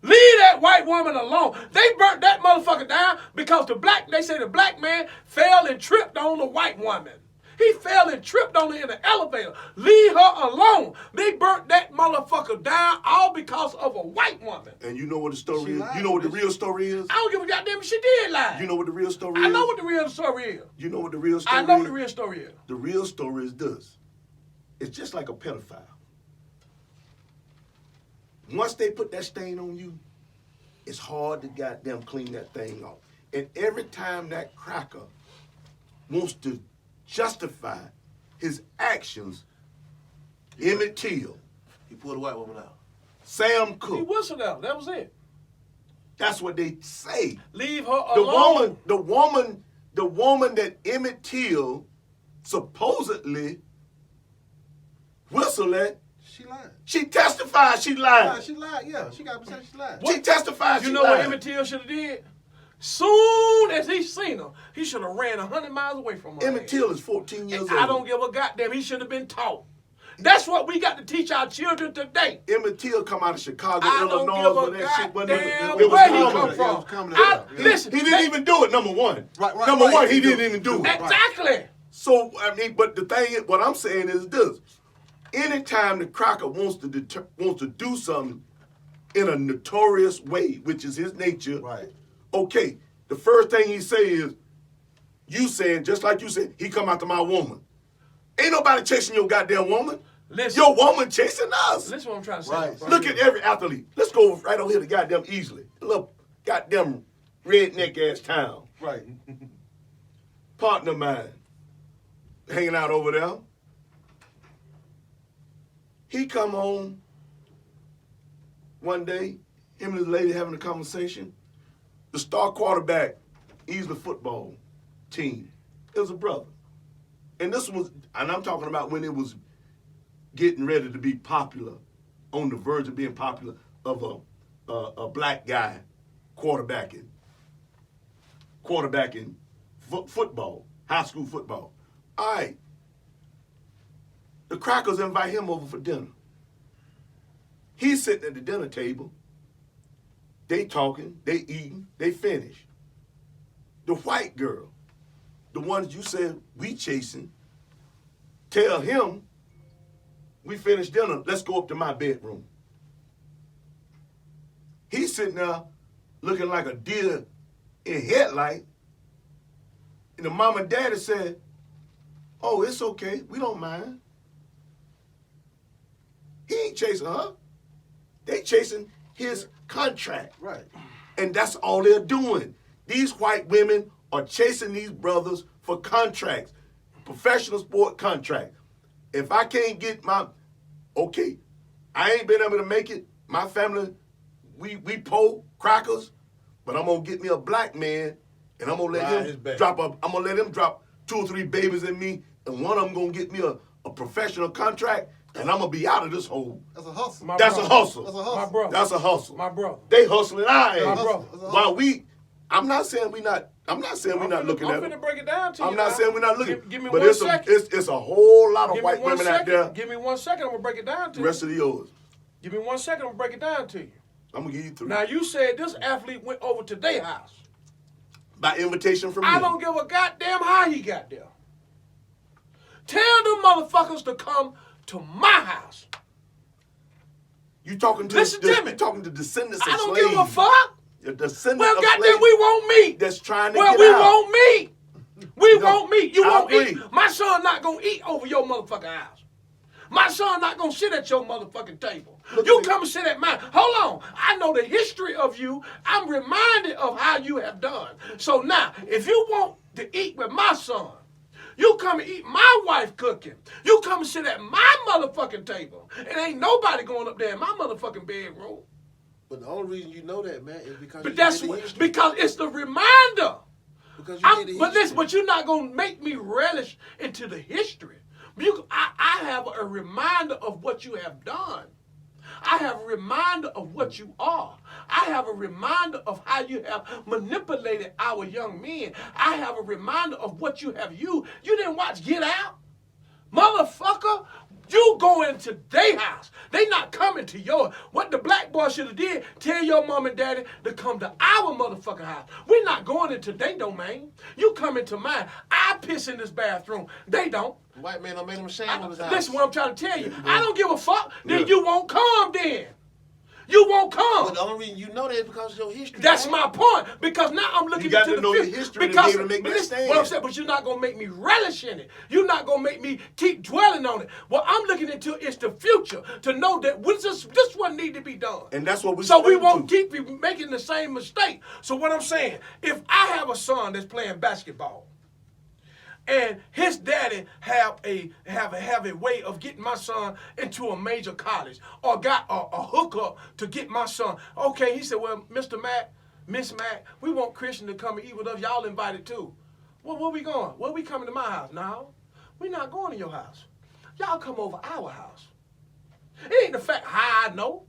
Leave that white woman alone. They burnt that motherfucker down because they say the black man fell and tripped on the white woman. He fell and tripped on her in the elevator. Leave her alone. They burnt that motherfucker down all because of a white woman. And you know what the story She is? lied, You know what the bitch. real story is? I don't give a goddamn if she did lie. You know what the real story is? I know what the real story is. You know what the real story I know is? what the real story is. The real story is this. It's just like a pedophile. once they put that stain on you, it's hard to goddamn clean that thing off. And every time that cracker wants to justify his actions, Emmett Till, He pulled a white woman out. Sam He Cooke, whistled out. That was it. that's what they say. Leave her The alone. woman that Emmett Till supposedly whistled at, She lied. she testified she lied. She lied. Yeah, she got to say she lied. She testified You she know lied. what Emmett Till should have did? Soon as he seen her, he should have ran 100 miles away from her. Emmett ass. Till is 14 years And old. I don't give a goddamn. He should have been taught. That's what we got to teach our children today. Emmett Till come out of Chicago, I don't Illinois, give but a that shit wasn't goddamn it was where he common. come Yeah, it from. was coming I- out. Yeah. Listen, He didn't even do it, number one. Right, Number right. one, he didn't even do it. Exactly. So, I mean, but the thing is, what I'm saying is this. Anytime the cracker wants to do something in a notorious way, which is his nature, Right. okay, the first thing he say is, you saying, just like you said, he come after my woman. Ain't nobody chasing your goddamn woman. Listen. Your woman chasing us. Listen what I'm trying to say. Right. bro. Look at every athlete. Let's go right over here to goddamn Easley. A little goddamn redneck ass town. Right. Partner of mine, hanging out over there. He come home one day, him and his lady having a conversation. The star quarterback, Easley football team, it was a brother. And this was, and I'm talking about when it was getting ready to be popular, on the verge of being popular, of a black guy quarterbacking football, high school football. All right. The Crackers invite him over for dinner. He's sitting at the dinner table. They talking, they eating, they finish. The white girl, the ones you said we chasing, tell him, we finished dinner, let's go up to my bedroom. He's sitting there looking like a deer in headlight. And the mom and daddy said, oh, it's okay, we don't mind. He ain't chasing her. They chasing his contract. Right. And that's all they're doing. These white women are chasing these brothers for contracts, professional sport contracts. If I can't get okay, I ain't been able to make it. My family, we poor crackers, but I'm gonna get me a black man, and I'm gonna let Ride his him back. I'm gonna let him drop 2 or 3 babies in me, and one of them gonna get me a professional contract, and I'm gonna be out of this hole. That's a hustle. My That's brother. a hustle. That's a hustle. My brother. That's a hustle. My brother. They hustling our ass. My brother. While I'm not saying we not looking at I'm them. finna break it down to you. I'm not now. saying we're not looking. Give me but one it's second. it's a whole lot of Give me white 1 women out second. there. Give me 1 second. I'm gonna break it down to The you. rest of the yours. Give me 1 second. I'm gonna break it down to you. I'm gonna give you 3. Now you said this athlete went over to their house. By invitation from I you. don't give a goddamn how he got there. Tell them motherfuckers to come to my house. You talking to Listen to me. You talking to descendants of I don't slaves. give a fuck. The descendants Well, of goddamn, slaves we won't meet. that's trying to Well, get we out. won't meet. We No, won't meet. You I won't agree. eat. My son not gonna eat over your motherfucking house. My son not gonna sit at your motherfucking table. Look You at me. come and sit at mine. Hold on. I know the history of you. I'm reminded of how you have done. So now, if you want to eat with my son, you come and eat my wife cooking. You come and sit at my motherfucking table. And ain't nobody going up there in my motherfucking bedroom. But the only reason you know that, man, is because But you that's did the what, history. because it's the reminder. Because you did the But history. listen, but you're not gonna make me relish into the history. I have a reminder of what you have done. I have a reminder of what you are. I have a reminder of how you have manipulated our young men. I have a reminder of what you have used. You didn't watch Get Out? Motherfucker, you go into their house. They not coming to yours. What the black boy should have did, tell your mom and daddy to come to our motherfucking house. We're not going into their domain. You come into mine. I piss in this bathroom. They don't. White man don't make him ashamed of his house. Listen what I'm trying to tell you. I don't give a fuck. Then you won't come then. You won't come. But the only reason you know that is because of your history. That's man. my point. Because now I'm looking got into to the know your future. history to Because be able to make but that listen, stand. what I'm saying, but you're not gonna make me relish in it. You're not gonna make me keep dwelling on it. What I'm looking into is the future to know that this what need to be done. And that's what we So we straight won't to. keep making the same mistake. So what I'm saying, if I have a son that's playing basketball, and his daddy have a way of getting my son into a major college or got a hookup to get my son. Okay, he said, well, Mr. Mack, Miss Mack, we want Christian to come and eat with us. Y'all invited too. Well, where we going? Well, we coming to my house. No, we not going to your house. Y'all come over our house. It ain't the fact how I know.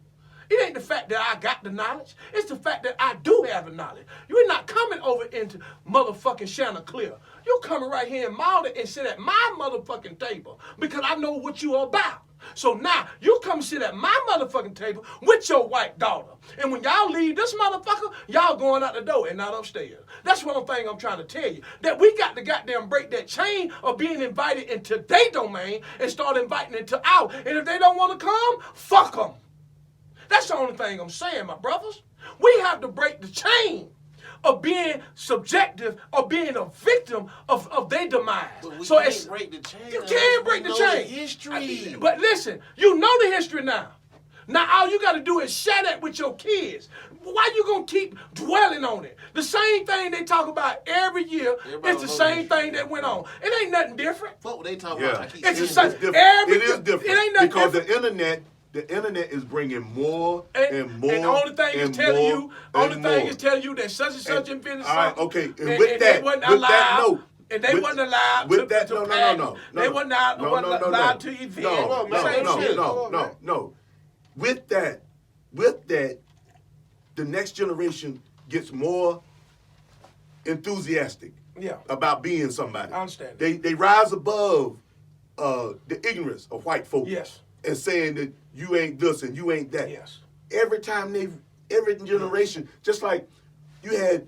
It ain't the fact that I got the knowledge. It's the fact that I do have the knowledge. You're not coming over into motherfucking Chanticleer. You're coming right here in Malden and sit at my motherfucking table because I know what you are about. So now you come sit at my motherfucking table with your white daughter. And when y'all leave this motherfucker, y'all going out the door and not upstairs. That's one thing I'm trying to tell you. That we got to goddamn break that chain of being invited into their domain and start inviting into ours. And if they don't want to come, fuck them. That's the only thing I'm saying, my brothers. We have to break the chain of being subjective or being a victim of their demise. But we so can't break the chain. you can't break the We know chain. history. But listen, you know the history now. Now all you got to do is share that with your kids. Why you gonna keep dwelling on it? The same thing they talk about every year. Everybody It's the knows same history. thing that went on. It ain't nothing different. Fuck what they talking Yeah. about. I keep It's the saying same. that. Every- It is different. it ain't nothing because different. the internet is bringing more and more. And the only thing and is telling more you, only and thing more. is telling you that such and such And- invented all right, something. okay, and and, with and that- they wasn't with allowed. that note, and they with- wasn't allowed with to, that, to no, patent. no. They wasn't allowed, No, wasn't no, no, allowed no. to invent. No. With that, the next generation gets more enthusiastic Yeah. about being somebody. I understand. They rise above the ignorance of white folk. Yes. And saying that you ain't this and you ain't that. Yes. Every generation, just like you had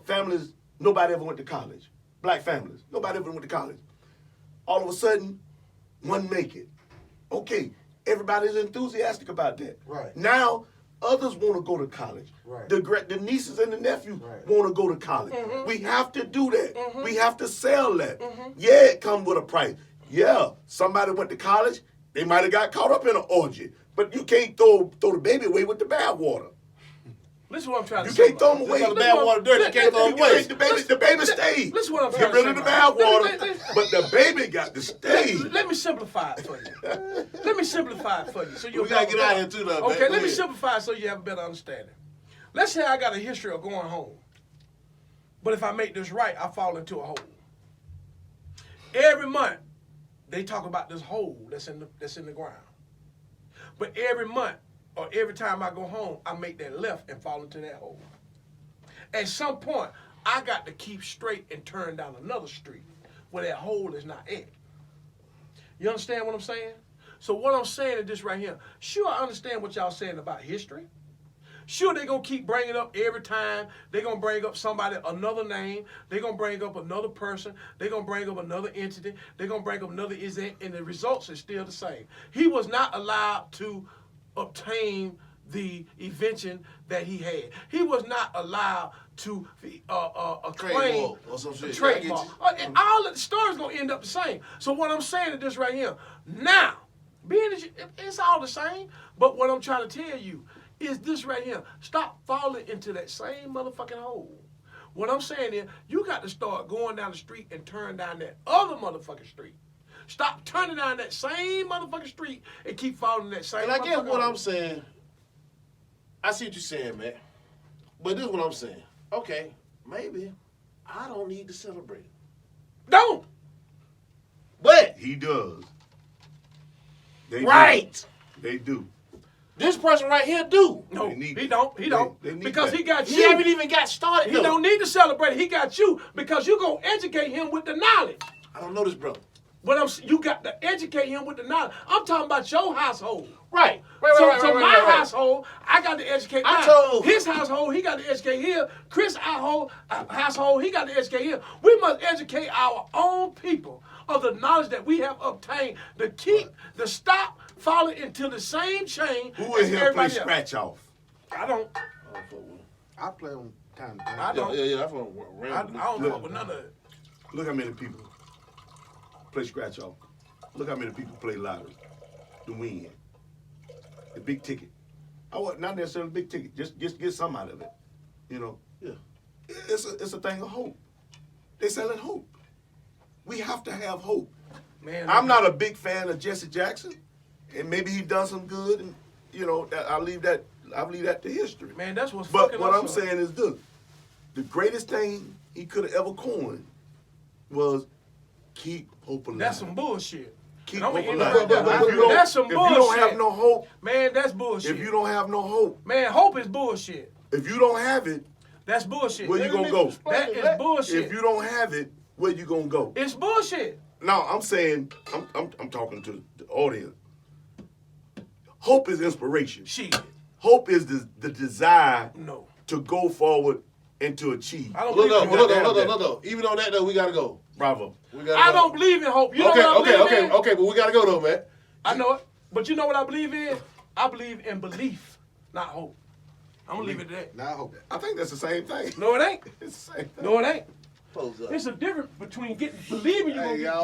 families, nobody ever went to college. Black families, nobody ever went to college. All of a sudden, one make it. Okay, everybody's enthusiastic about that. Right. Now, others want to go to college. Right. The nieces and the nephews Right. want to go to college. Mm-hmm. We have to do that. We have to sell that. Yeah, it comes with a price. Yeah, somebody went to college, they might have got caught up in an orgy. But you can't throw the baby away with the bathwater. Listen to what I'm trying You to say. can't throw them away. The bad water dirty, you can't throw them away. The baby stays. Listen what I'm Get trying rid to of the say, man. bathwater, but the baby got to stay. Let me simplify it for you. Let me simplify it for you. So you We gotta get out of here too, though, man. Okay, Go let me ahead. simplify it so you have a better understanding. Let's say I got a history of going home. But if I make this right, I fall into a hole. Every month, they talk about this hole that's in the ground. But every month, or every time I go home, I make that left and fall into that hole. At some point, I got to keep straight and turn down another street where that hole is not at. You understand what I'm saying? So what I'm saying is this right here. Sure, I understand what y'all saying about history. Sure, they're going to keep bringing it up every time. They're going to bring up somebody, another name. They're going to bring up another person. They're going to bring up another entity. They're going to bring up another event, and the results are still the same. He was not allowed to obtain the invention that he had. He was not allowed to claim Trademark or some shit. a trademark. And all of the story's going to end up the same. So what I'm saying is this right here. Now, being as it's all the same, but what I'm trying to tell you is this right here. Stop falling into that same motherfucking hole. What I'm saying is, you got to start going down the street and turn down that other motherfucking street. Stop turning down that same motherfucking street and keep falling in that same And I get motherfucking what hole. I'm saying. I see what you're saying, man. But this is what I'm saying. Okay, maybe I don't need to celebrate. Don't. But He does. They right, do. They do. this person right here do. No, They need he that. don't. He don't. They need Because that. he got He you. haven't even got started. He though. don't need to celebrate. He got you because you're going to educate him with the knowledge. I don't know this brother. You got to educate him with the knowledge. I'm talking about your household. Right. So my household, I got to educate I mine. told- His household, he got to educate him. Chris' household, he got to educate him. We must educate our own people of the knowledge that we have obtained to stop fall into the same chain Who as in here play everybody else. scratch off? I don't. I don't fuck with him. I play on time to time. I don't. Yeah, I fuck with I random. don't fuck with none of it. Look how many people play scratch off. Look how many people play lottery to win. The big ticket. I want not necessarily big ticket. Just get some out of it. You know. Yeah. It's a thing of hope. They selling hope. We have to have hope. Man, I'm not a big fan of Jesse Jackson, and maybe he done some good, and you know I'll leave that to history. Man, that's what's But fucking what us I'm up. saying is this: the greatest thing he could have ever coined was keep hope alive. That's some bullshit. Keep And I'm hope gonna alive. end it right there. If you don't- That's some if you don't have bullshit. no hope, Man, that's bullshit. if you don't have no hope, Man, hope is bullshit. if you don't have it, That's bullshit. where you gonna go? That is bullshit. If you don't have it, where you gonna go? It's bullshit. No, I'm saying I'm talking to the audience. Hope is inspiration. Shit. Hope is the desire No. to go forward and to achieve. I don't Look, believe in look, hope. look. Even on that though, we gotta go. Bravo. We gotta I go. don't believe in hope. You know what I believe in? Okay, but we gotta go though, man. I know it. But you know what I believe in? I believe in belief, not hope. I'm gonna leave it at that. Now I hope. I think that's the same thing. No, it ain't. It's the same thing. No, it ain't. Close up. There's a difference between believing you're gonna Hey, get y'all.